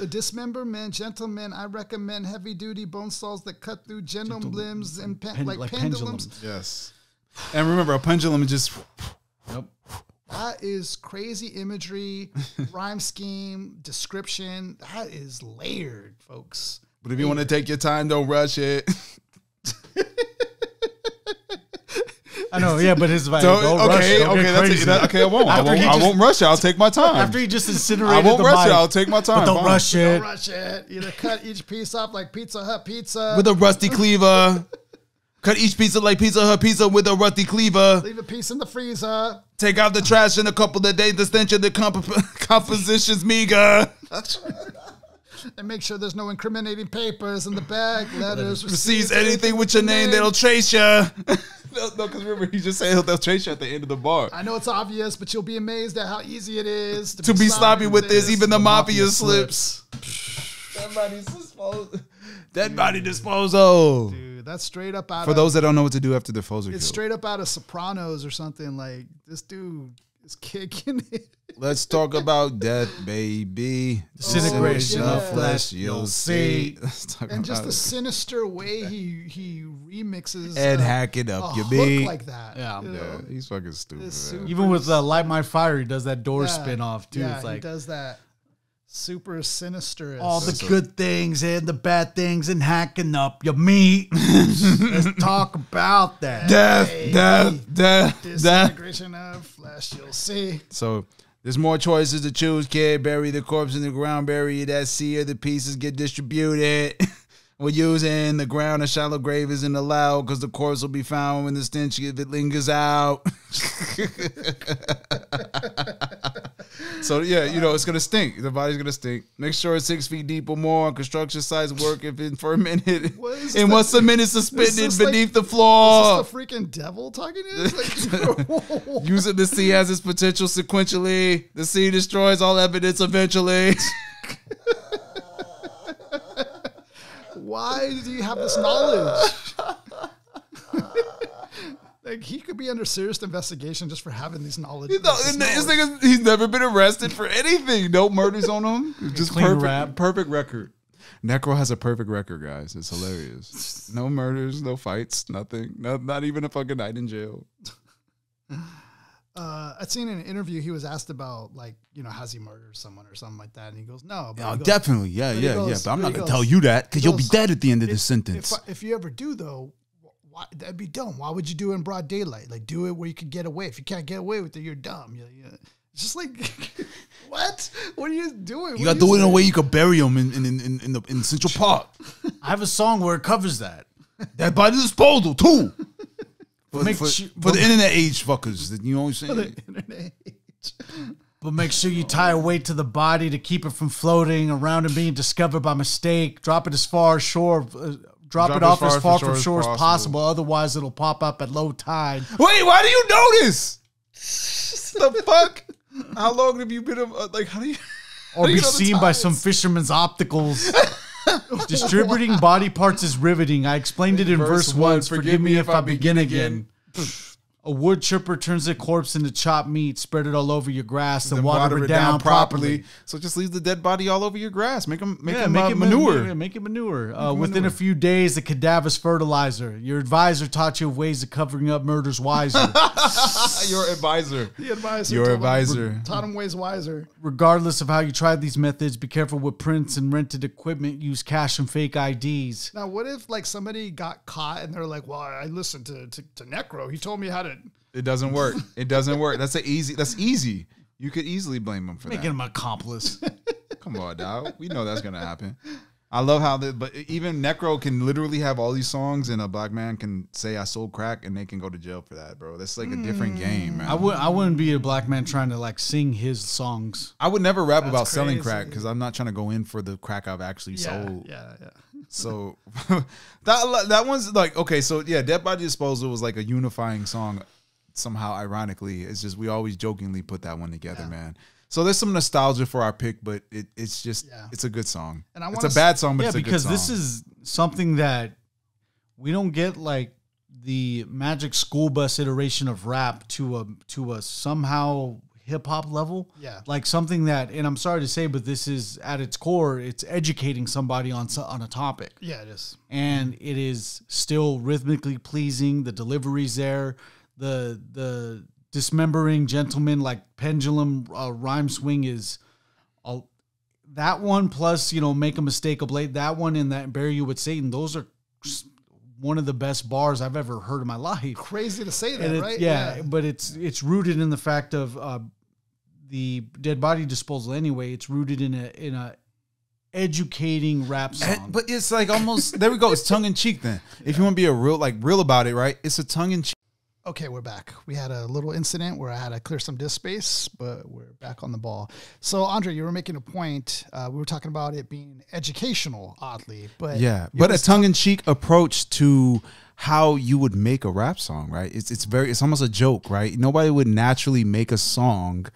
S2: Dismemberment, gentlemen, I recommend heavy-duty bone saws that cut through gentle limbs and like pendulums.
S1: Yes. And remember, a pendulum is just...
S3: Yep.
S2: That is crazy imagery, rhyme scheme, description. That is layered, folks.
S1: But if you want to take your time, don't rush it.
S3: I know, yeah, but his vibe.
S1: Okay, I won't. I won't rush it. I'll take my time.
S3: After he just incinerated
S1: I won't
S3: the
S1: rush
S3: mic,
S1: it. I'll take my time.
S3: But don't rush it.
S2: Don't rush it. Either cut each piece up like Pizza Hut pizza.
S1: With a rusty cleaver. Cut each pizza like Pizza Hut pizza with a rusty cleaver.
S2: Leave a piece in the freezer.
S1: Take out the trash in a couple of days. The stench of the composition's meager.
S2: And make sure there's no incriminating papers in the bag. Letters,
S1: receipts, anything with your name, they'll trace you. No, because remember, he just said they'll trace you at the end of the bar.
S2: I know it's obvious, but you'll be amazed at how easy it is
S1: to be sloppy with this. Even the mafia slips. Dead body disposal.
S2: Dude, that's straight up out
S1: For those that don't know what to do after the foes are
S2: It's
S1: killed.
S2: straight up out of Sopranos or something. Like, this dude is kicking it.
S1: Let's talk about death, baby.
S3: Disintegration
S1: of flesh, you'll see.
S2: And just the sinister way he remixes
S1: and hack it up, you
S2: be like that.
S3: Yeah,
S1: he's fucking stupid.
S3: Even with Light My Fire, he does that door spin off too.
S2: Yeah,
S3: it's like
S2: he does that super sinister.
S3: All the good things and the bad things and hacking up your meat. Let's talk about that.
S1: Death.
S2: Disintegration of flesh, you'll see.
S1: So there's more choices to choose, kid. Bury the corpse in the ground, bury it at sea, or the pieces get distributed. We're using the ground. A shallow grave isn't allowed because the corpse will be found when the stench if it lingers out. So yeah, it's gonna stink. The body's gonna stink. Make sure it's 6 feet deep or more on construction sites. Work if in for a minute. And once a minute suspended beneath the floor.
S2: Is this the freaking devil talking to us? Like,
S1: using the sea has its potential sequentially. The sea destroys all evidence eventually.
S2: Why do you have this knowledge? Like, he could be under serious investigation just for having these knowledge.
S1: He's never been arrested for anything. No murders on him. Just perfect record. Necro has a perfect record, guys. It's hilarious. No murders, no fights, nothing. Not even a fucking night in jail.
S2: I'd seen in an interview he was asked about, like, has he murdered someone or something like that, and he goes, no. But
S1: definitely, yeah. But I'm not gonna tell you that because you'll be dead at the end of the sentence.
S2: If you ever do, though, that'd be dumb. Why would you do it in broad daylight? Like, do it where you could get away. If you can't get away with it, you're dumb. It's just like, what? What are you doing?
S1: You got to do it in a way you could bury them in Central Park.
S3: I have a song where it covers that.
S1: That by disposal too. For the internet age fuckers, you know what I'm saying?
S2: For the internet age.
S3: But make sure you tie a weight to the body to keep it from floating around and being discovered by mistake. Drop it as far ashore. Drop it off as far from shore as possible. Otherwise, it'll pop up at low tide.
S1: Wait, why do you know this? The fuck? How long have you been? How do you?
S3: Or be seen by some fisherman's opticals. Distributing body parts is riveting. I explained it in verse 1. Forgive me if I begin again. A wood chipper turns the corpse into chopped meat, spread it all over your grass, and water it down properly.
S1: So just leave the dead body all over your grass. Make it manure.
S3: Make it manure. Within a few days, the cadaver's fertilizer. Your advisor taught you ways of covering up murders wiser.
S1: Your advisor.
S2: The advisor.
S1: Your advisor.
S2: Taught him ways wiser.
S3: Regardless of how you tried these methods, be careful with prints and rented equipment. Use cash and fake IDs.
S2: Now, what if somebody got caught and they're like, well, I listened to Necro. He told me how to
S1: It doesn't work. It doesn't work. That's easy. You could easily blame him for
S3: Making him an accomplice.
S1: Come on, dog. We know that's gonna happen. I love how but even Necro can literally have all these songs, and a black man can say I sold crack, and they can go to jail for that, bro. That's like a different game, man.
S3: I wouldn't be a black man trying to like sing his songs.
S1: I would never rap about selling crack because I'm not trying to go in for the crack I've actually sold.
S2: Yeah.
S1: So that one's like, okay, so yeah, Dead Body Disposal was like a unifying song somehow, ironically. It's just we always jokingly put that one together, man. So there's some nostalgia for our pick, but it's just it's a good song. And it's a bad song, but it's a good song.
S3: Because this is something that we don't get, like the Magic School Bus iteration of rap to a somehow hip hop level.
S2: Yeah,
S3: like something that, and I'm sorry to say, but this is at its core, it's educating somebody on a topic.
S2: Yeah, it is, and
S3: it is still rhythmically pleasing. The delivery's there. The dismembering gentleman, like pendulum rhyme swing is that one, plus make a mistake oblate, that one, and that bury you with Satan. Those are one of the best bars I've ever heard in my life.
S2: Crazy to say that, right?
S3: Yeah, but it's rooted in the fact of the Dead Body Disposal. Anyway, it's rooted in a educating rap song.
S1: But it's like almost there we go. It's tongue in cheek. Then if you want to be real about it, right? It's a tongue in cheek.
S2: Okay, we're back. We had a little incident where I had to clear some disk space, but we're back on the ball. So, Andre, you were making a point. We were talking about it being educational, oddly, but
S1: but a tongue-in-cheek approach to how you would make a rap song, right? It's almost a joke, right? Nobody would naturally make a song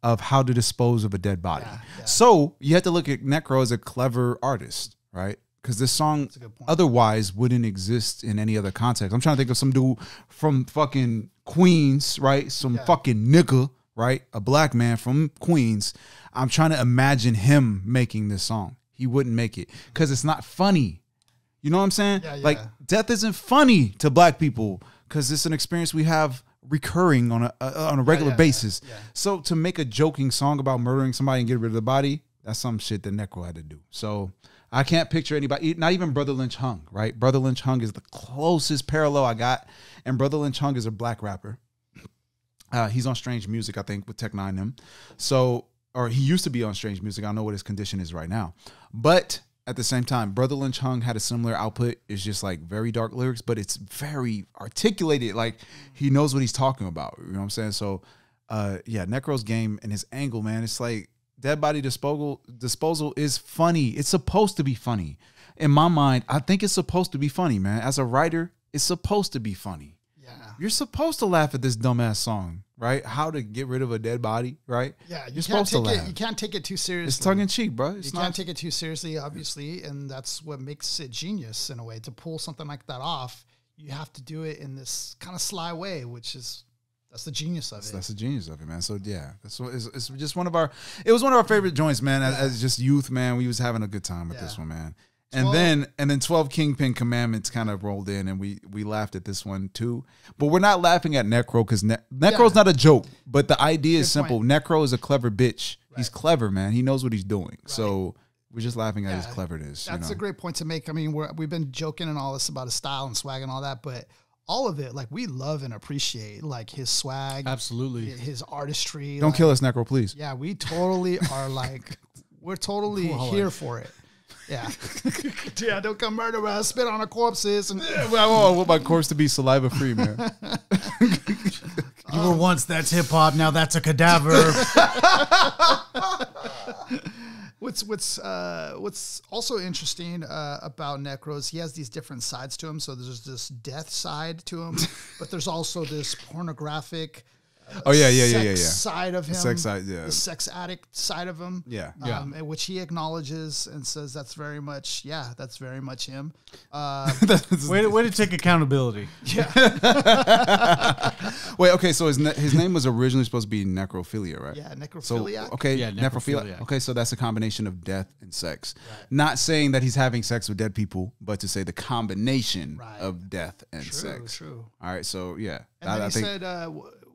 S1: of how to dispose of a dead body. Yeah. So you have to look at Necro as a clever artist, right? Because this song otherwise wouldn't exist in any other context. I'm trying to think of some dude from fucking Queens, right? Some fucking nigga, right? A black man from Queens. I'm trying to imagine him making this song. He wouldn't make it because it's not funny. You know what I'm saying?
S2: Yeah.
S1: Like, death isn't funny to black people because it's an experience we have recurring on a regular basis. Yeah. So to make a joking song about murdering somebody and get rid of the body, that's some shit that Necro had to do. So I can't picture anybody, not even Brother Lynch Hung, right? Brother Lynch Hung is the closest parallel I got. And Brother Lynch Hung is a black rapper. He's on Strange Music, I think, with Tech Nine them. So, or he used to be on Strange Music. I don't know what his condition is right now. But at the same time, Brother Lynch Hung had a similar output. It's just like very dark lyrics, but it's very articulated. Like he knows what he's talking about. You know what I'm saying? So, Necro's game and his angle, man, it's like, Dead Body Disposal is funny. It's supposed to be funny. In my mind, I think it's supposed to be funny, man. As a writer, it's supposed to be funny. Yeah. You're supposed to laugh at this dumbass song, right? How to get rid of a dead body, right?
S2: Yeah,
S1: you're supposed to laugh.
S2: You can't take it too seriously.
S1: It's tongue in cheek, bro.
S2: You can't take it too seriously, obviously, and that's what makes it genius in a way. To pull something like that off, you have to do it in this kind of sly way, which is... That's the genius of it. That's
S1: the genius of it, man. So yeah, it's just one of our favorite joints, man. As just youth, man, we was having a good time with this one, man. And then 12 Kingpin Commandments kind of rolled in, and we laughed at this one too. But we're not laughing at Necro because Necro's not a joke. But the idea is simple. Necro is a clever bitch. Right. He's clever, man. He knows what he's doing. Right. So we're just laughing at his cleverness.
S2: That's a great point to make. I mean, we've been joking and all this about his style and swag and all that, but all of it, like, we love and appreciate, like, his swag.
S3: Absolutely.
S2: His artistry.
S1: Don't kill us, Necro, please.
S2: Yeah, we totally are, like, we're totally here for it. Yeah. Yeah, don't come murder us, spit on our corpses. And
S1: I want my corpse to be saliva-free, man.
S3: You were once, that's hip-hop, now that's a cadaver.
S2: What's also interesting about Necro is he has these different sides to him. So there's this death side to him, but there's also this pornographic
S1: side
S2: of him.
S1: Sex side,
S2: the sex addict side of him. Which he acknowledges and says that's very much him.
S3: Way to take accountability.
S2: Yeah.
S1: Wait, okay, so his name was originally supposed to be Necrophilia, right?
S2: Yeah, Necrophiliac.
S1: So, okay, Necrophiliac. Okay, so that's a combination of death and sex. Right. Not saying that he's having sex with dead people, but to say the combination of death and sex.
S2: True.
S1: All right, so yeah.
S2: And then he said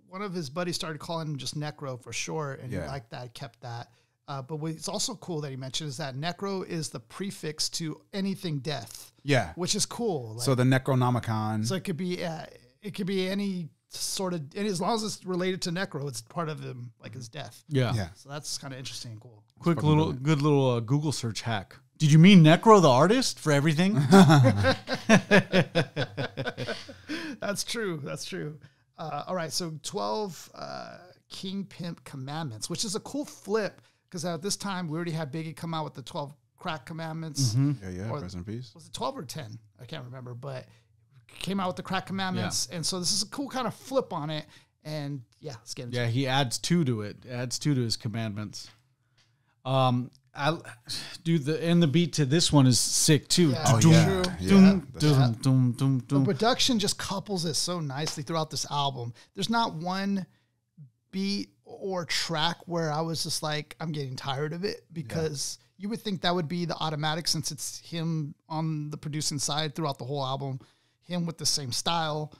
S2: one of his buddies started calling him just Necro for short, and he liked that, kept that. But what's also cool that he mentioned is that Necro is the prefix to anything death.
S1: Yeah.
S2: Which is cool.
S1: Like, so the Necronomicon.
S2: So it could be any sort of, and as long as it's related to Necro, it's part of him, like his death.
S3: Yeah.
S1: Yeah.
S2: So that's kind of interesting and cool.
S3: Quick little, good little Google search hack. Did you mean Necro the artist for everything?
S2: That's true. That's true. All right. So 12 King Pimp Commandments, which is a cool flip because at this time we already had Biggie come out with the 12 crack commandments.
S1: Yeah.
S2: Or,
S1: Rest in peace.
S2: was it 12 or 10? I can't remember, but came out with the crack commandments. And so this is a cool kind of flip on it. And yeah, let's get into it.
S3: Yeah, he adds 2 to it. Adds 2 to his commandments. The beat to this one is sick too.
S2: Yeah,
S1: Oh,
S2: true.
S1: yeah.
S2: The production just couples it so nicely throughout this album. There's not one beat or track where I was just like, I'm getting tired of it, because you would think that would be the automatic since it's him on the producing side throughout the whole album, him with the same style,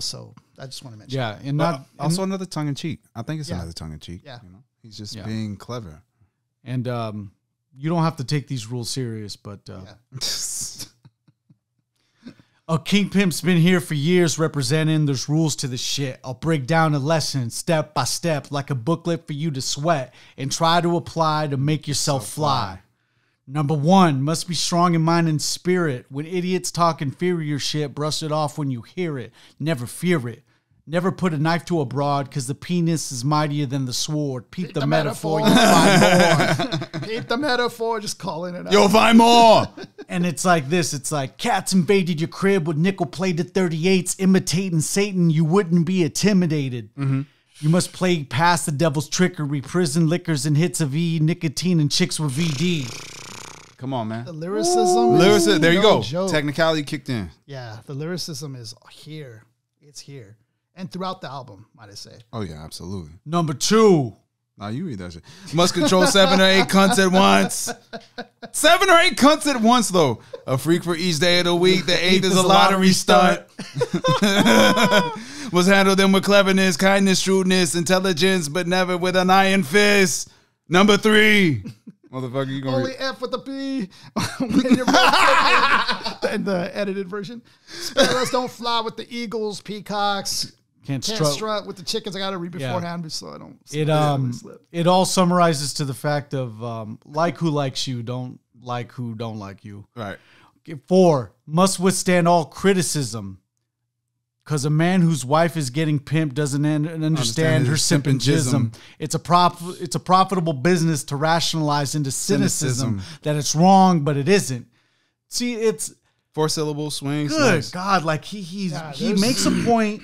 S2: so I just want to mention.
S3: Yeah, and
S1: Also another tongue in cheek. I think it's
S2: Yeah.
S1: another tongue in cheek.
S2: Yeah.
S1: He's just being clever.
S3: And you don't have to take these rules serious, but a King Pimp's been here for years representing. There's rules to the shit. I'll break down a lesson step by step like a booklet for you to sweat and try to apply to make yourself fly. Number 1, must be strong in mind and spirit. When idiots talk inferior shit, brush it off when you hear it. Never fear it. Never put a knife to a broad because the penis is mightier than the sword. Peep the metaphor, you'll find more.
S2: Peep the metaphor, just calling it out.
S1: You'll find more.
S3: And it's like this. It's like cats invaded your crib with nickel-plated 38s, imitating Satan. You wouldn't be intimidated. You must play past the devil's trickery, prison liquors and hits of E, nicotine and chicks with VD.
S1: Come on, man.
S2: The lyricism.
S1: Lyricism. There you
S2: no
S1: go.
S2: joke.
S1: Technicality kicked in.
S2: Yeah, the lyricism is here. It's here. And throughout the album, might I say.
S1: Oh, yeah, absolutely.
S3: Number 2.
S1: Nah, you read that shit. Must control 7 or 8 cunts at once. 7 or 8 cunts at once, though. A freak for each day of the week. The 8th is a lottery stunt. Must handle them with cleverness, kindness, shrewdness, intelligence, but never with an iron fist. Number 3. Motherfucker, you gonna
S2: Only F with a P. And the edited version. Sparrows don't fly with the eagles, peacocks.
S3: Can't
S2: Can't strut with the chickens. I got to read beforehand so I don't slip.
S3: It all summarizes to the fact of like who likes you, don't like who don't like you.
S1: Right.
S3: 4, must withstand all criticism. Because a man whose wife is getting pimped doesn't understand her simp and jism. It's a profitable business to rationalize into cynicism that it's wrong, but it isn't. See, it's
S1: 4 syllable swings.
S3: good.
S1: Nice.
S3: God, like he makes a point,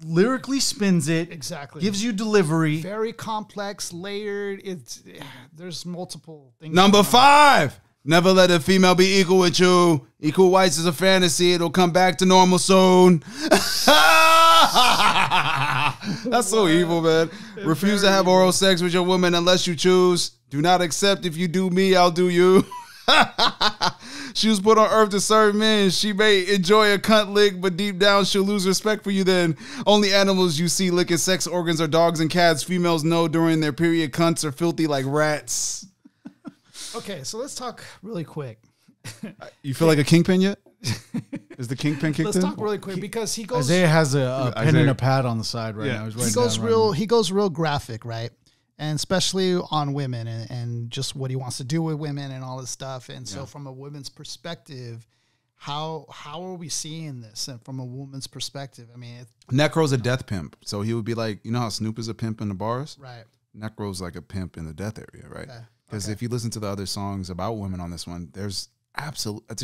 S3: lyrically spins it,
S2: Exactly.
S3: gives you delivery.
S2: Very complex, layered. There's multiple things.
S1: Number 5. Never let a female be equal with you. Equal whites is a fantasy. It'll come back to normal soon. That's so evil, man. Refuse to have oral sex with your woman unless you choose. Do not accept. If you do me, I'll do you. She was put on earth to serve men. She may enjoy a cunt lick, but deep down she'll lose respect for you then. Only animals you see licking sex organs are dogs and cats. Females know during their period cunts are filthy like rats.
S2: Okay, so let's talk really quick.
S1: You feel like a kingpin yet? Is the kingpin kicked
S2: Let's
S1: in?
S2: talk really quick because he goes.
S3: Isaiah has a pen
S1: Isaiah-
S3: and a pad on the side right now. He's
S2: he
S3: writing
S2: goes
S3: down
S2: real.
S3: right
S2: He goes real graphic, right? And especially on women and just what he wants to do with women and all this stuff. And so, from a woman's perspective, how are we seeing this? And from a woman's perspective, I mean,
S1: Necro's a death pimp, so he would be like, you know how Snoop is a pimp in the bars?
S2: right?
S1: Necro's like a pimp in the death area, right?
S2: Okay.
S1: Because if you listen to the other songs about women on this one, there's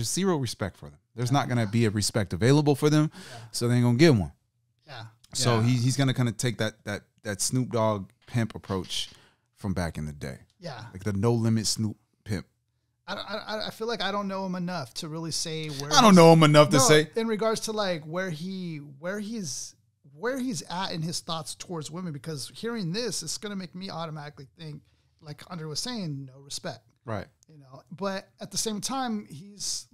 S1: zero respect for them. There's not gonna be a respect available for them, so they ain't gonna get one.
S2: Yeah.
S1: So he's gonna kind of take that Snoop Dogg pimp approach from back in the day,
S2: Yeah.
S1: like the no limit Snoop pimp.
S2: I feel like I don't know him enough to really say where.
S1: I don't know him enough to say.
S2: In regards to like where he's at in his thoughts towards women, because hearing this, it's gonna make me automatically think, like Andre was saying, no respect.
S1: Right.
S2: You know, but at the same time, he's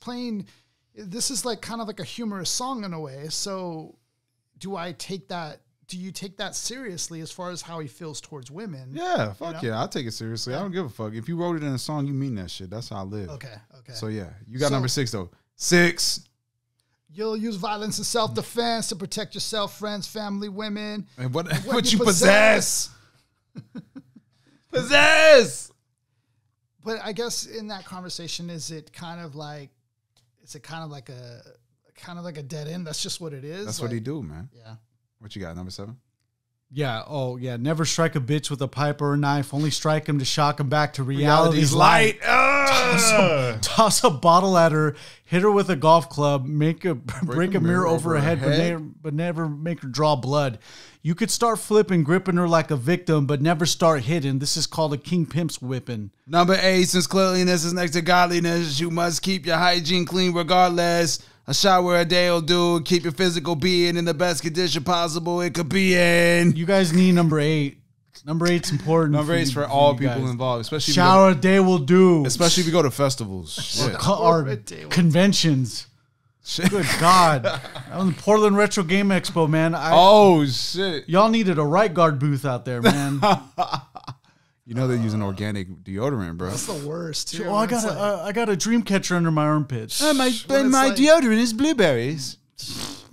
S2: playing. This is like kind of like a humorous song in a way. So, do you take that seriously as far as how he feels towards women?
S1: Yeah, fuck
S2: know?
S1: yeah, I'll take it seriously. I don't give a fuck. If you wrote it in a song, you mean that shit. That's how I live.
S2: Okay.
S1: So yeah, you got
S2: So-
S1: number 6 though. 6.
S2: You'll use violence in self-defense to protect yourself, friends, family, women.
S1: And what you possess. Possess.
S2: But I guess in that conversation, is it kind of like a dead end? That's just what it is.
S1: That's what he do, man.
S2: Yeah.
S1: What you got, number 7?
S3: Yeah. Oh, yeah. Never strike a bitch with a pipe or a knife. Only strike him to shock him back to reality's light. Toss a bottle at her. Hit her with a golf club. Break a mirror over her head, but never make her draw blood. You could start flipping, gripping her like a victim, but never start hitting. This is called a king pimp's whipping.
S1: Number 8, since cleanliness is next to godliness, you must keep your hygiene clean regardless. A shower a day will do. Keep your physical being in the best condition possible it could be in.
S3: You guys need number 8. Number 8's important.
S1: Number 8's for all people involved, especially
S3: shower a day will do.
S1: Especially if you go to festivals
S3: or conventions. Shit. Good God. That was the Portland Retro Game Expo, man.
S1: Shit.
S3: Y'all needed a right guard booth out there, man.
S1: You know they're using organic deodorant, bro.
S2: That's the worst, too.
S3: Oh, I got a dream catcher under my armpits.
S1: My deodorant is blueberries.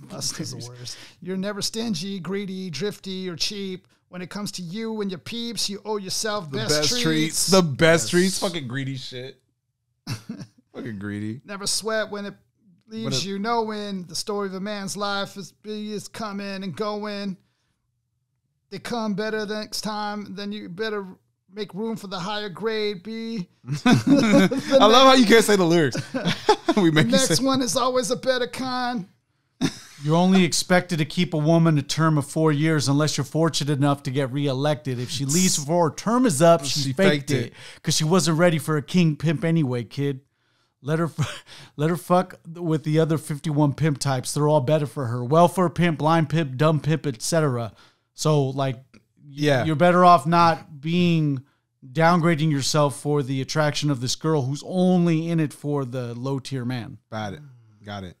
S2: That's the worst. You're never stingy, greedy, drifty, or cheap. When it comes to you and your peeps, you owe yourself the best treats.
S1: The best treats. Fucking greedy shit. Fucking greedy.
S2: Never sweat when it leaves you knowing the story of a man's life is coming and going. They come better next time, then you better make room for the higher grade, B.
S1: I love how you can't say the lyrics.
S2: The next one is always a better kind.
S3: You're only expected to keep a woman a term of 4 years unless you're fortunate enough to get reelected. If she leaves before her term is up, she faked it because she wasn't ready for a king pimp anyway, kid. Let her fuck with the other 51 pimp types. They're all better for her. Welfare pimp, blind pimp, dumb pimp, etc. So, like, you're better off not downgrading yourself for the attraction of this girl who's only in it for the low-tier man.
S1: Got it.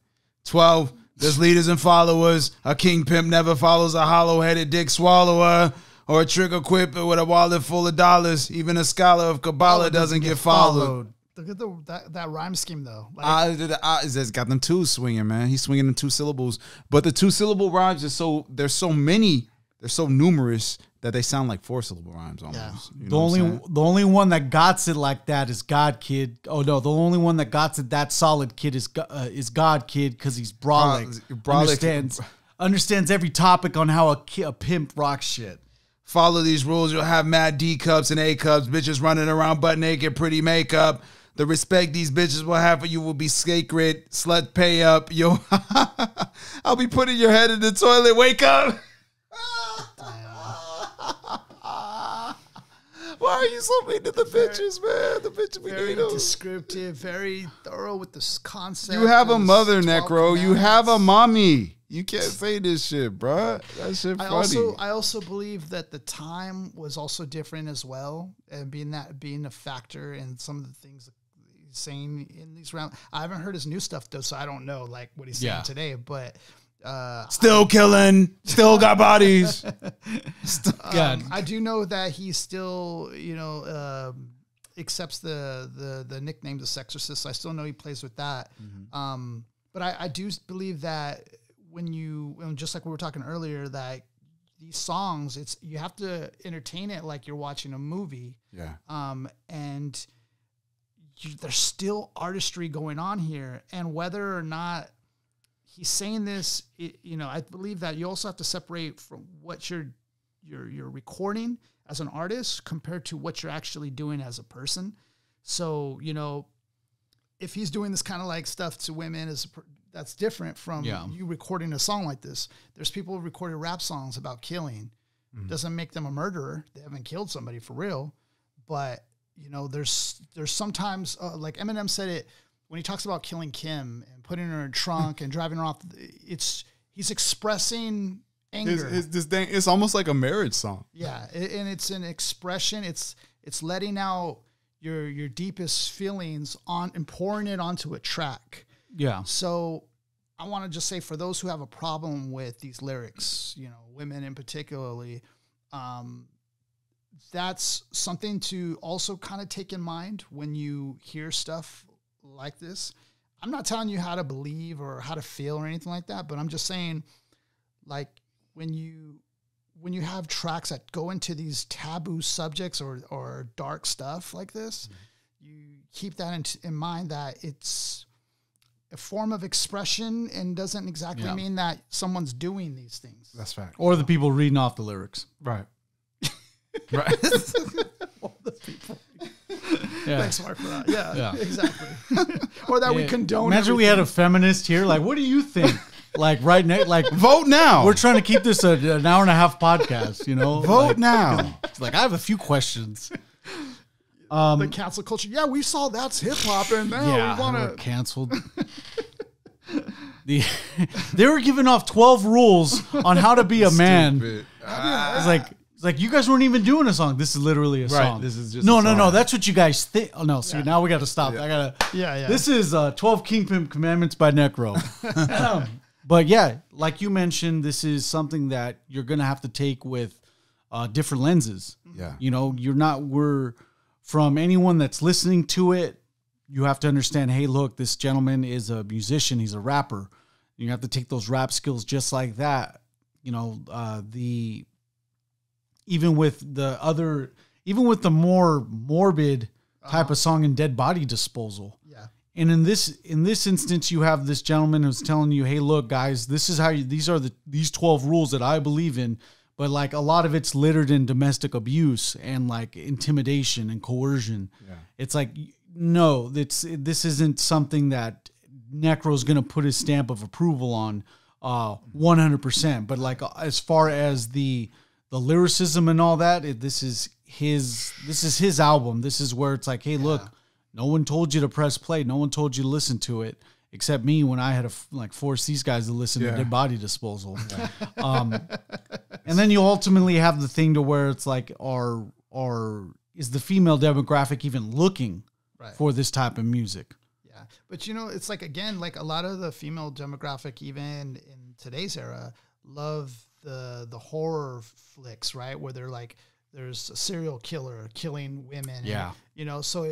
S1: 12, there's leaders and followers. A king pimp never follows a hollow-headed dick swallower or a trigger quipper with a wallet full of dollars. Even a scholar of Kabbalah doesn't get followed.
S2: Look at that rhyme scheme, though.
S1: It's got them twos swinging, man. He's swinging in 2 syllables. But the 2-syllable rhymes there's so many, they're so numerous that they sound like 4-syllable rhymes almost.
S2: Yeah.
S1: You know
S3: the only one that got it like that is God, kid. Oh no, the only one that got it that solid, kid, is God, kid, because he's brolic. Understands every topic on how a pimp rocks shit.
S1: Follow these rules, you'll have mad D cups and A cups, bitches running around butt naked, pretty makeup. The respect these bitches will have for you will be sacred. Slut pay up. Yo, I'll be putting your head in the toilet. Wake up. Why are you so mean to the bitches, man? The bitches we
S2: very
S1: need them.
S2: Descriptive, very thorough with this concept.
S1: You have a mother, Necro. You have a mommy. You can't say this shit, bro. That shit funny.
S2: I also believe that the time was also different as well, and being a factor in some of the things he's saying in these rounds. I haven't heard his new stuff though, so I don't know like what he's saying today. But
S1: still killing, still got bodies.
S2: I do know that he still, accepts the nickname the sexorcist. I still know he plays with that. Mm-hmm. But I do believe that just like we were talking earlier, that these songs, you have to entertain it like you're watching a movie.
S1: Yeah.
S2: And there's still artistry going on here, and whether or not he's saying this, I believe that you also have to separate from what you're recording as an artist compared to what you're actually doing as a person. So, if he's doing this kind of like stuff to women, that's different from you recording a song like this. There's people who recorded rap songs about killing. Mm-hmm. Doesn't make them a murderer. They haven't killed somebody for real. But, there's sometimes, like Eminem said it, when he talks about killing Kim and putting her in a trunk and driving her off, he's expressing anger.
S1: It's almost like a marriage song.
S2: Yeah, and it's an expression. It's letting out your deepest feelings and pouring it onto a track.
S3: Yeah.
S2: So I want to just say, for those who have a problem with these lyrics, women in particularly, that's something to also kind of take in mind when you hear stuff like this. I'm not telling you how to believe or how to feel or anything like that, but I'm just saying, like, when you have tracks that go into these taboo subjects or dark stuff like this, you keep that in mind, that it's a form of expression and doesn't exactly mean that someone's doing these things.
S1: That's fact.
S3: Or the people reading off the lyrics.
S1: Right. Right.
S2: All the people.
S3: Yeah.
S2: Thanks, Mark, for that. Yeah. Exactly. Or that we condone.
S3: Imagine we had a feminist here. Like, what do you think? Like right now, like
S1: Vote now.
S3: we're trying to keep this an hour and a half podcast. You know,
S1: Vote
S3: like,
S1: now.
S3: It's like I have a few questions.
S2: The cancel culture. Yeah, we saw that's hip hop, and now we want
S3: we're
S2: to.
S3: canceled. They were giving off 12 rules on how to be a man.
S1: Stupid.
S3: It's like you guys weren't even doing a song. This is literally a song.
S1: This is just
S3: no.
S1: a song.
S3: That's what you guys think. Oh no, see now we got to stop.
S1: Yeah.
S3: I gotta.
S2: Yeah.
S3: This is 12 Kingpin Commandments by Necro. But yeah, like you mentioned, this is something that you're gonna have to take with different lenses.
S1: Yeah.
S3: You know, we're from anyone that's listening to it. You have to understand, hey, look, this gentleman is a musician. He's a rapper. You have to take those rap skills just like that. You know, even with the more morbid type of song in Dead Body Disposal.
S2: Yeah.
S3: And in this instance, you have this gentleman who's telling you, hey, look, guys, this is how these 12 rules that I believe in. But like a lot of it's littered in domestic abuse and like intimidation and coercion. Yeah. It's like, no, this isn't something that Necro's going to put his stamp of approval on 100%. But like as far as the lyricism and all that, this is his album. This is where it's like, hey, look, no one told you to press play. No one told you to listen to it. Except me when I had to force these guys to listen to Dead Body Disposal. Yeah. And then you ultimately have the thing to where it's like, is the female demographic even looking for this type of music?
S2: Yeah. But, it's like, again, like a lot of the female demographic, even in today's era, love the horror flicks, right? Where they're like, there's a serial killer killing women.
S3: Yeah.
S2: And, so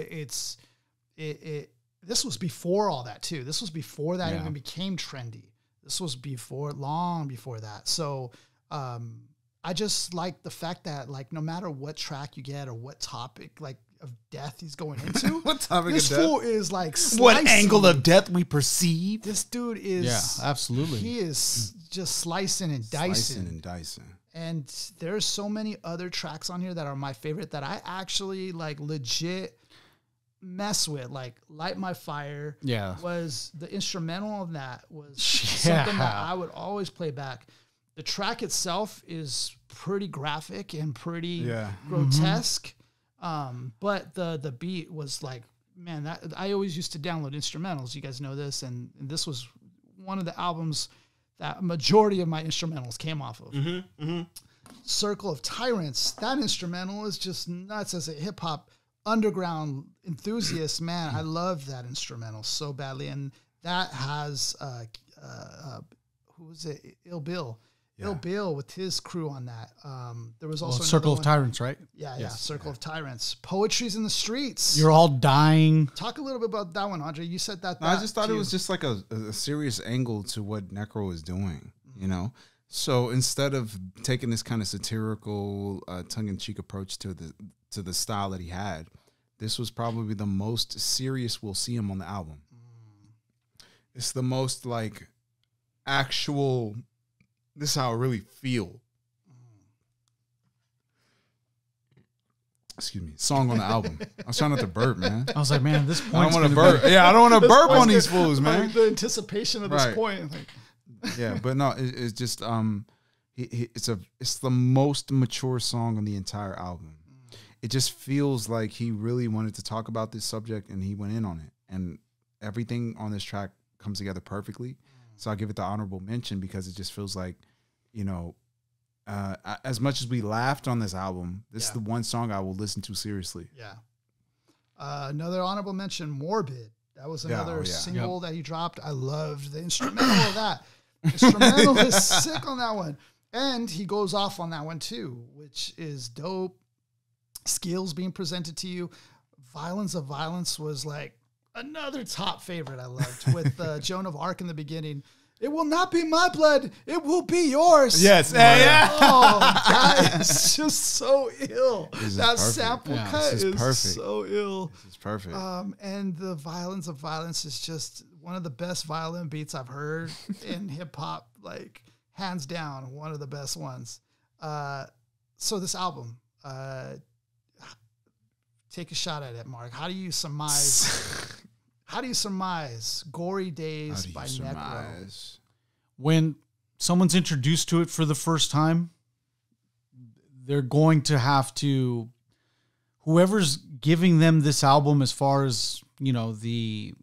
S2: this was before all that too. This was before that even became trendy. This was long before that. So I just like the fact that like no matter what track you get or what topic like of death he's going into,
S1: what topic
S2: this
S1: of death?
S2: fool is like
S1: What
S2: slicing.
S1: angle of death we perceive?
S2: This dude is
S3: absolutely.
S2: He is just slicing and dicing. And there's so many other tracks on here that are my favorite that I actually like legit mess with. Like Light My Fire was the instrumental of that was something that I would always play back. The track itself is pretty graphic and pretty grotesque. But the beat was like, man, that I always used to download instrumentals. You guys know this. And this was one of the albums that a majority of my instrumentals came off of. Circle of Tyrants. That instrumental is just nuts as a hip hop underground enthusiast, man. I love that instrumental so badly. And that has who was it? Ill Bill. Yeah. Ill Bill with his crew on that. There was also
S3: Circle of Tyrants, right?
S2: Yeah, Circle of Tyrants. Poetry's in the Streets.
S3: You're all dying.
S2: Talk a little bit about that one, Andre. You said that.
S1: I just thought it was just like a serious angle to what Necro is doing, you know? So instead of taking this kind of satirical, tongue-in-cheek approach to the style that he had, this was probably the most serious we'll see him on the album. It's the most like actual, this is how I really feel. Excuse me, song on the album. I was trying not to burp, man.
S3: I was like, man, this point.
S1: I don't want to burp. Yeah, I don't want to burp on these fools, man.
S2: Like the anticipation of this point. Like.
S1: Yeah, but no, it's just it's the most mature song on the entire album. It just feels like he really wanted to talk about this subject and he went in on it, and everything on this track comes together perfectly. So I give it the honorable mention because it just feels like, you know, as much as we laughed on this album, this is the one song I will listen to seriously.
S2: Yeah. Another honorable mention, Morbid. That was another single that he dropped. I loved the instrumental of that. Instrumental is sick on that one. And he goes off on that one too, which is dope. Skills being presented to you. Violence of Violence was like Another top favorite I loved with Joan of Arc in the beginning. It will not be my blood. It will be yours.
S1: Yes. Yeah.
S2: Oh, that is just so ill. That
S1: perfect.
S2: sample cut is
S1: perfect.
S2: so ill.
S1: This is perfect.
S2: And the violence of violence is just one of the best violin beats I've heard in hip hop. Like, hands down, one of the best ones. So this album, take a shot at it, Mark. How do you surmise? How do you surmise Gory Days by Necro?
S3: When someone's introduced to it for the first time, they're going to have to, whoever's giving them this album as far as, you know, the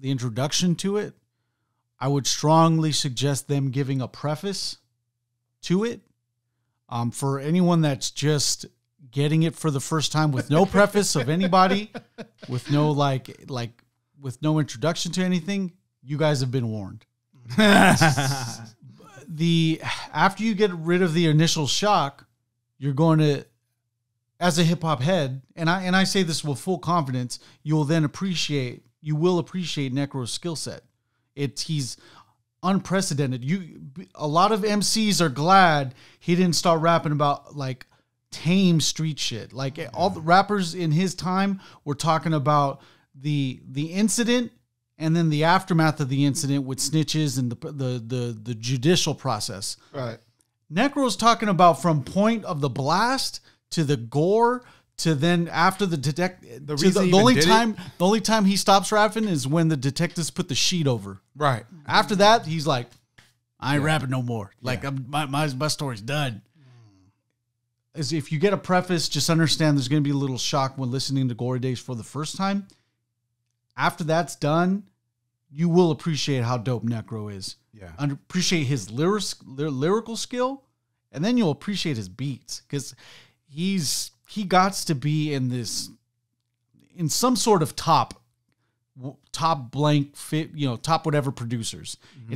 S3: introduction to it, I would strongly suggest them giving a preface to it. For anyone that's just getting it for the first time with no preface of anybody, with no with no introduction to anything, you guys have been warned. After you get rid of the initial shock, you're going to, as a hip hop head, and I say this with full confidence, you will appreciate Necro's skill set. He's unprecedented. A lot of MCs are glad he didn't start rapping about like tame street shit. Like all the rappers in his time were talking about the incident and then the aftermath of the incident with snitches and the judicial process.
S1: Right.
S3: Necro's talking about from point of the blast to the gore to then after the only time he stops rapping is when the detectives put the sheet over.
S1: Right.
S3: After that, he's like, I ain't rapping no more. Like my story's done. As if you get a preface, just understand there's going to be a little shock when listening to Gory Days for the first time. After that's done, you will appreciate how dope Necro is.
S1: Yeah.
S3: Appreciate his lyrical skill, and then you'll appreciate his beats because he got to be in some sort of top blank fit, top whatever producers. Mm-hmm.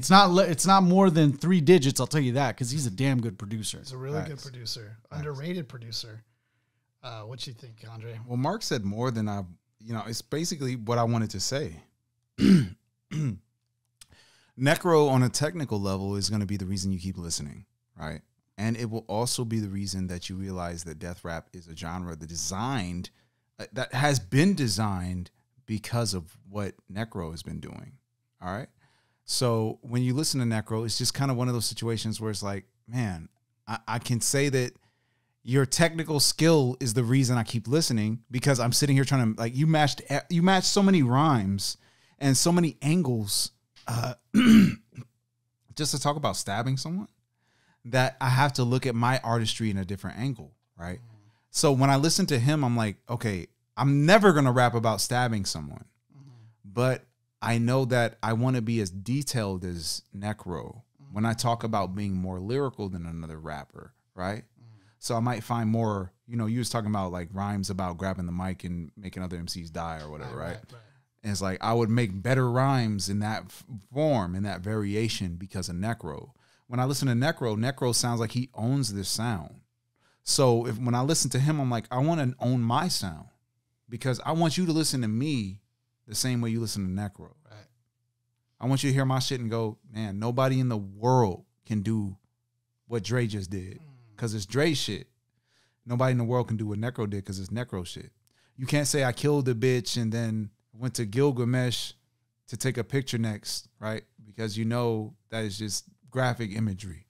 S3: It's not more than 3 digits. I'll tell you that because he's a damn good producer.
S2: He's a really good producer, underrated producer. What you think, Andre?
S1: Well, Mark said more than it's basically what I wanted to say. Necro on a technical level is going to be the reason you keep listening, right? And it will also be the reason that you realize that death rap is a genre that has been designed because of what Necro has been doing. All right. So when you listen to Necro, it's just kind of one of those situations where it's like, man, I can say that your technical skill is the reason I keep listening because I'm sitting here trying to, like, you matched so many rhymes and so many angles just to talk about stabbing someone that I have to look at my artistry in a different angle, right? So when I listen to him, I'm like, okay, I'm never going to rap about stabbing someone, but I know that I want to be as detailed as Necro when I talk about being more lyrical than another rapper, right? So I might find more, you was talking about like rhymes about grabbing the mic and making other MCs die or whatever, right? And it's like I would make better rhymes in that form, in that variation because of Necro. When I listen to Necro sounds like he owns this sound. So when I listen to him, I'm like, I want to own my sound because I want you to listen to me the same way you listen to Necro. Right. I want you to hear my shit and go, man, nobody in the world can do what Dre just did because it's Dre shit. Nobody in the world can do what Necro did because it's Necro shit. You can't say I killed the bitch and then went to Gilgamesh to take a picture next, right? Because that is just graphic imagery.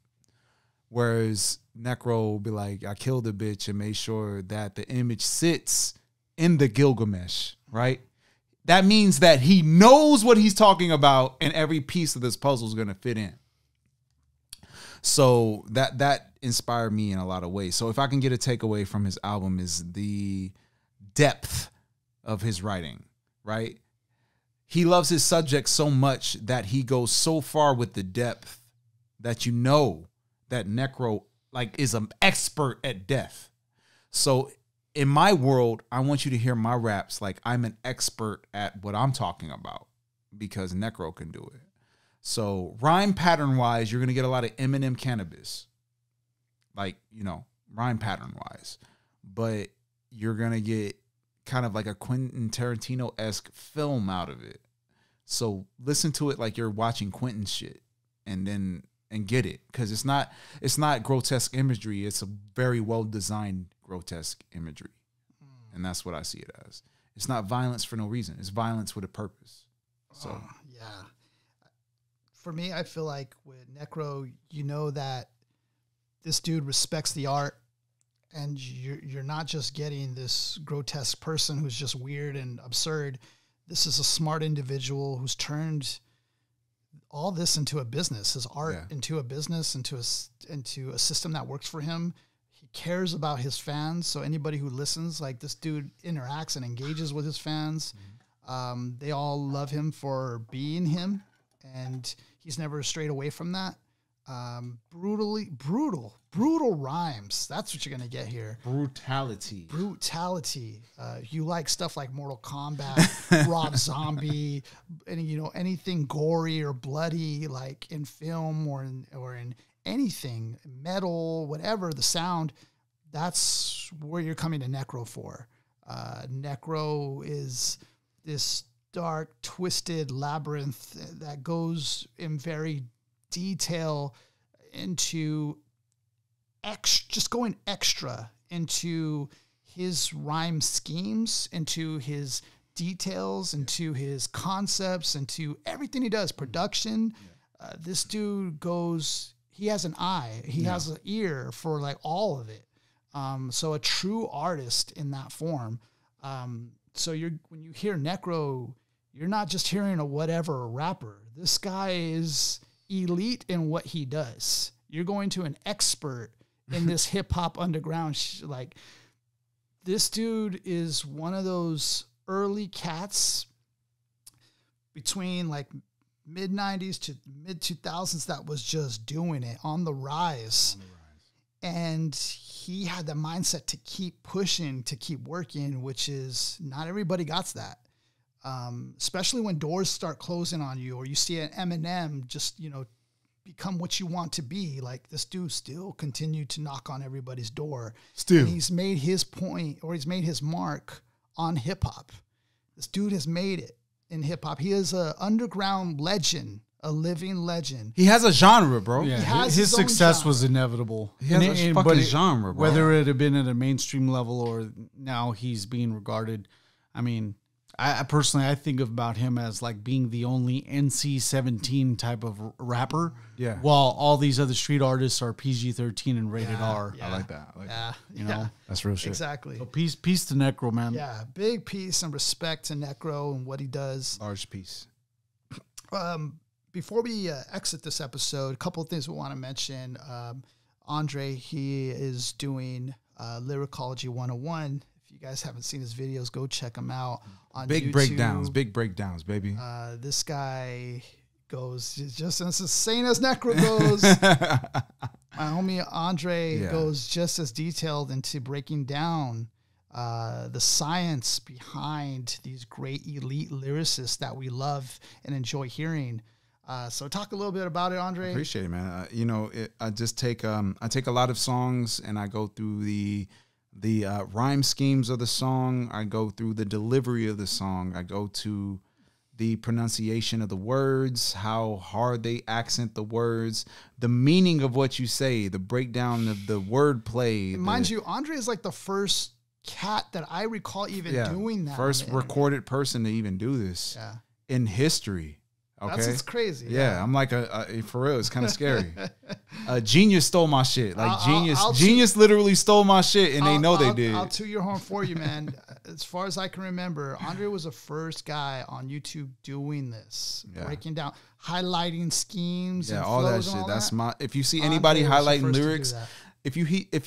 S1: Whereas Necro will be like, I killed the bitch and made sure that the image sits in the Gilgamesh, right? That means that he knows what he's talking about and every piece of this puzzle is going to fit in. So that inspired me in a lot of ways. So if I can get a takeaway from his album is the depth of his writing, right? He loves his subject so much that he goes so far with the depth that that Necro is an expert at death. So in my world, I want you to hear my raps like I'm an expert at what I'm talking about because Necro can do it. So rhyme pattern wise, you're going to get a lot of Eminem Cannabis, rhyme pattern wise, but you're going to get kind of like a Quentin Tarantino-esque film out of it. So listen to it like you're watching Quentin shit, and get it, because it's not grotesque imagery. It's a very well designed grotesque imagery, and that's what I see it as. It's not violence for no reason. It's violence with a purpose. So
S2: yeah, for me, I feel like with Necro, you know that this dude respects the art, and you're not just getting this grotesque person who's just weird and absurd. This is a smart individual who's turned all this into a business, his art into a business, into a system that works for him. He cares about his fans. So anybody who listens, like, this dude interacts and engages with his fans. They all love him for being him, and he's never strayed away from that. Brutal rhymes. That's what you're going to get here.
S1: brutality.
S2: You like stuff like Mortal Kombat, Rob Zombie, and anything gory or bloody, like in film or in anything, metal, whatever the sound. That's where you're coming to Necro for. Necro is this dark, twisted labyrinth that goes in very detail into just going extra into his rhyme schemes, into his details, into his concepts, into everything he does, production. This dude he has an eye, he has an ear for like all of it. So a true artist in that form. So when you hear Necro, you're not just hearing a whatever rapper. This guy is elite in what he does. You're going to an expert in this hip hop underground. Like, this dude is one of those early cats between like mid 90s to mid 2000s that was just doing it on the rise. And he had the mindset to keep pushing, to keep working, which is not everybody got that. Especially when doors start closing on you, or you see an Eminem just, become what you want to be. Like, this dude still continued to knock on everybody's door. And he's made his point, or he's made his mark on hip hop. This dude has made it in hip hop. He is an underground legend, a living legend.
S1: He has a genre, bro.
S3: Yeah, his success was inevitable.
S1: He has a fucking genre, bro.
S3: Whether it had been at a mainstream level or now he's being regarded. I mean, I personally, I think about him as like being the only NC-17 type of rapper. Yeah. While all these other street artists are PG-13 and rated R.
S1: I like that.
S3: You know,
S1: that's real shit.
S2: Exactly.
S3: So peace to Necro, man.
S2: Yeah. Big peace and respect to Necro and what he does.
S1: Large peace.
S2: Before we exit this episode, a couple of things we want to mention. Andre, he is doing Lyricology 101. If you guys haven't seen his videos, go check them out on
S1: Big
S2: YouTube.
S1: Big breakdowns, baby.
S2: This guy goes just as insane as Necro goes. My homie Andre goes just as detailed into breaking down the science behind these great elite lyricists that we love and enjoy hearing. So talk a little bit about it, Andre.
S1: I appreciate it, man. I just take a lot of songs and I go through the rhyme schemes of the song. I go through the delivery of the song. I go to the pronunciation of the words, how hard they accent the words, the meaning of what you say, the breakdown of the wordplay.
S2: Mind you, Andre is like the first cat that I recall even doing that.
S1: First recorded person to even do this in history. Okay.
S2: That's what's crazy.
S1: Yeah, I'm like for real, it's kind of scary. Genius stole my shit. Like Genius literally stole my shit, and they know they did.
S2: I'll toot your horn for you, man. As far as I can remember, Andre was the first guy on YouTube doing this, breaking down, highlighting schemes.
S1: Yeah,
S2: and
S1: all that
S2: flows
S1: shit.
S2: and all
S1: That's
S2: that.
S1: my. If you see anybody highlighting lyrics,
S2: that.
S1: if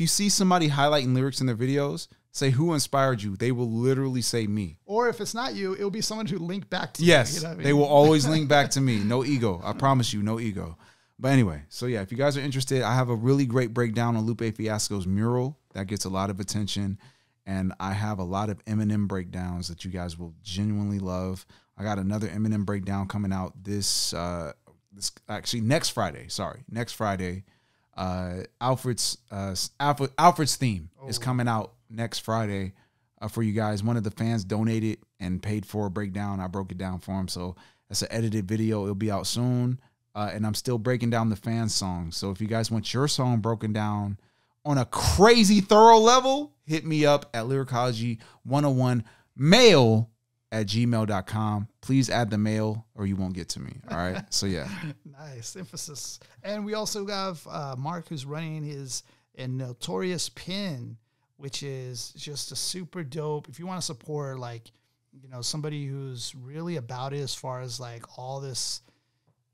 S1: you see somebody highlighting lyrics in their videos, say who inspired you. They will literally say me.
S2: Or if it's not you, it'll be someone who linked back to
S1: yes,
S2: you. You know what I mean?
S1: They will always link back to me. No ego. I promise you, no ego. But anyway, so yeah, if you guys are interested, I have a really great breakdown on Lupe Fiasco's mural that gets a lot of attention. And I have a lot of Eminem breakdowns that you guys will genuinely love. I got another Eminem breakdown coming out this next Friday. Sorry, next Friday. Alfred's theme is coming out next Friday. for you guys. One of the fans donated and paid for a breakdown. I broke it down for him. So that's an edited video. It'll be out soon. And I'm still breaking down the fan songs. So if you guys want your song broken down on a crazy thorough level, hit me up at lyricology101mail@gmail.com. Please add the mail or you won't get to me. All right. So yeah.
S2: Nice emphasis. And we also have Mark, who's running his Notorious Pin, which is just a super dope. If you want to support, like, you know, somebody who's really about it as far as like all this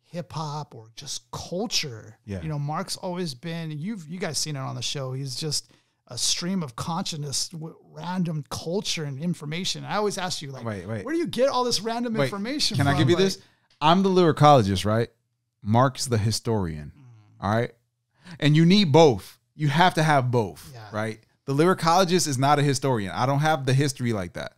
S2: hip hop or just culture.
S1: Yeah.
S2: You know, Mark's always been, you guys seen it on the show. He's just a stream of consciousness with random culture and information. I always ask you, like,
S1: wait.
S2: where do you get all this random information
S1: Can
S2: from?
S1: I give you this? I'm the lyricologist, right? Mark's the historian. All right. And you need both. You have to have both, right? The lyricologist is not a historian. I don't have the history like that.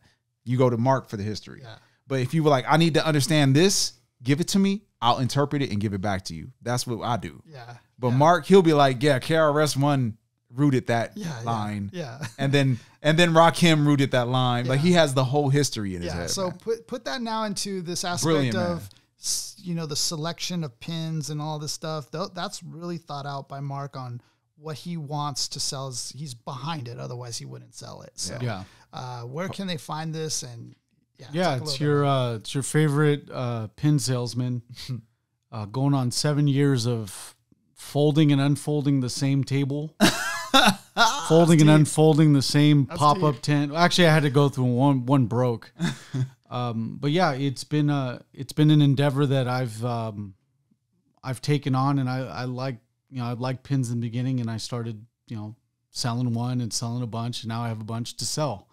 S1: You go to Mark for the history. Yeah. But if you were like, I need to understand this, give it to me. I'll interpret it and give it back to you. That's what I do.
S2: Yeah.
S1: But Mark, he'll be like, yeah, KRS-One rooted that line.
S2: Yeah.
S1: And then Rakim rooted that line. Like, he has the whole history in his head.
S2: So put that now into this aspect of, you know, the selection of pins and all this stuff. That's really thought out by Mark on what he wants to sell. He's behind it. Otherwise he wouldn't sell it. So where can they find this? And
S3: it's your favorite pin salesman going on 7 years of folding and unfolding the same table, folding and unfolding the same pop-up tent. Actually, I had to go through one broke. But yeah, it's been an endeavor that I've taken on, and I like pins in the beginning, and I started, you know, selling one and selling a bunch, and now I have a bunch to sell.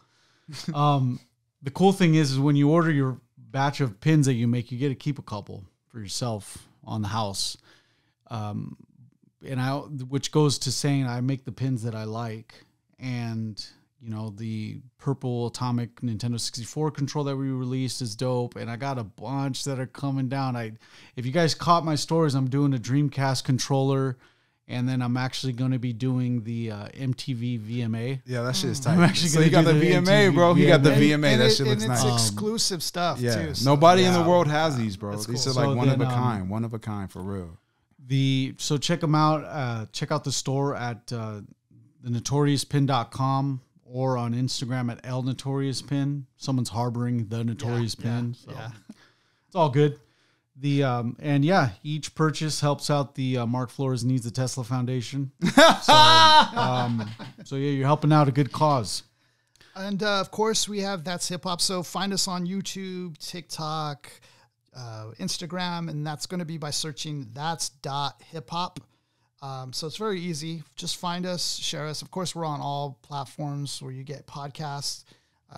S3: The cool thing is when you order your batch of pins that you make, you get to keep a couple for yourself on the house. Which goes to saying I make the pins that I like. And, you know, the purple atomic Nintendo 64 control that we released is dope. And I got a bunch that are coming down. If you guys caught my stories, I'm doing a Dreamcast controller. And then I'm actually going to be doing the MTV VMA.
S1: Yeah, that shit is tight.
S3: I'm actually
S1: so you got the VMA, bro. He got the VMA.
S2: And
S1: that shit looks nice.
S2: And it's exclusive stuff, too. So
S1: Nobody in the world has these, bro.
S2: That's
S1: These
S2: cool.
S1: are like one of a kind. One of a kind, for real.
S3: So check them out. Check out the store at thenotoriouspin.com or on Instagram at lnotoriouspin. Someone's harboring the Notorious Pin. So it's all good. Each purchase helps out the Mark Flores Needs the Tesla Foundation. So you're helping out a good cause.
S2: And of course, we have That's Hip Hop. So find us on YouTube, TikTok, Instagram, and that's going to be by searching that's.hiphop. So it's very easy. Just find us, share us. Of course, we're on all platforms where you get podcasts.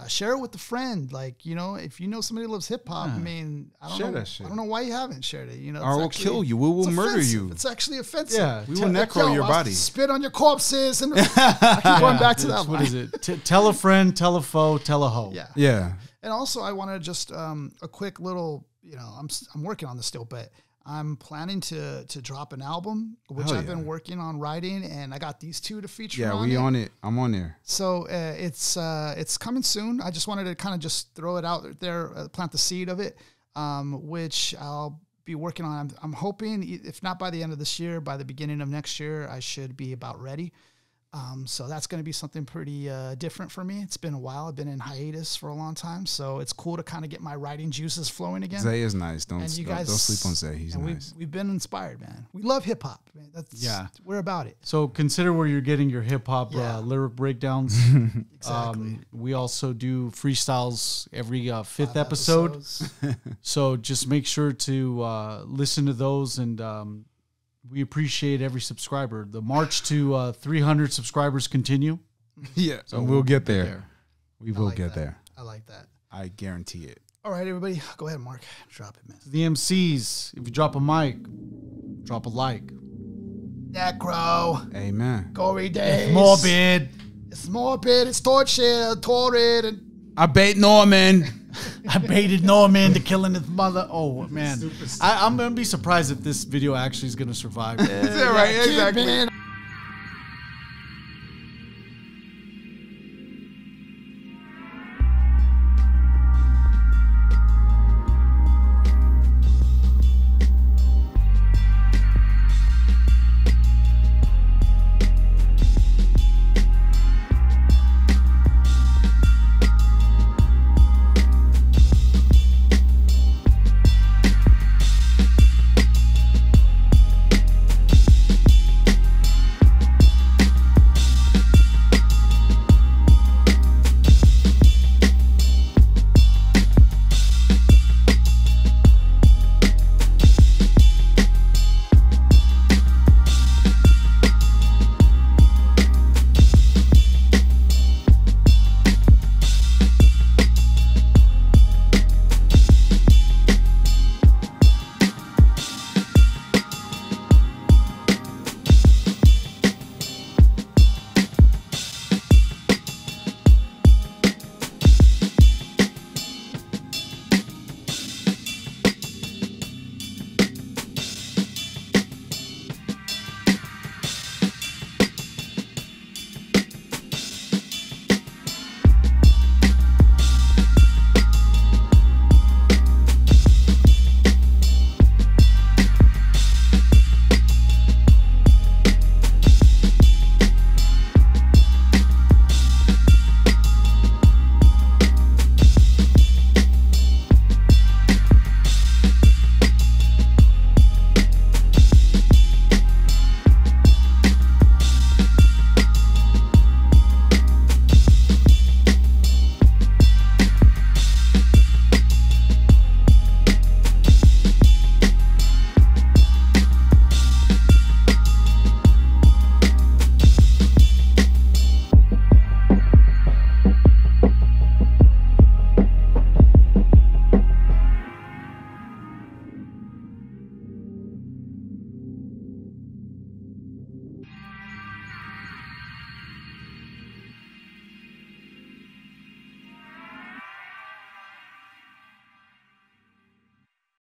S2: Share it with a friend. Like, you know, if you know somebody who loves hip hop, I mean, I don't know why you haven't shared it. You know,
S1: or we'll kill you. We will murder you.
S2: It's actually offensive.
S1: Yeah, we will necro your body.
S2: Spit on your corpses. And I keep going back to that.
S3: What is it? Tell a friend, tell a foe, tell a hoe.
S2: Yeah. And also, I want to just a quick little. You know, I'm working on this still, but I'm planning to drop an album, which I've been working on writing, and I got these two to feature on it.
S1: Yeah, we on it. I'm on there.
S2: So it's coming soon. I just wanted to kind of just throw it out there, plant the seed of it, which I'll be working on. I'm hoping, if not by the end of this year, by the beginning of next year, I should be about ready. So that's going to be something pretty different for me. It's been a while. I've been in hiatus for a long time. So it's cool to kind of get my writing juices flowing again.
S1: Zay is nice. Don't sleep on Zay. He's nice.
S2: We've been inspired, man. We love hip hop, man. We're about it.
S3: So consider where you're getting your hip hop lyric breakdowns.
S2: Exactly.
S3: We also do freestyles every fifth episode. So just make sure to listen to those, and we appreciate every subscriber. The march to 300 subscribers continue.
S1: Yeah, so we'll get there. We will get there.
S2: I like that.
S1: I guarantee it.
S2: All right, everybody. Go ahead, Mark. Drop it, man.
S3: To the MCs, if you drop a mic, drop a like.
S2: Necro.
S1: Amen.
S2: Gory Days.
S3: Morbid.
S2: It's morbid. It's torrid. And
S1: I bait Norman.
S3: I baited Norman to killing his mother. Oh, man. I'm going to be surprised if this video actually is going to survive.
S1: Yeah, right. Exactly.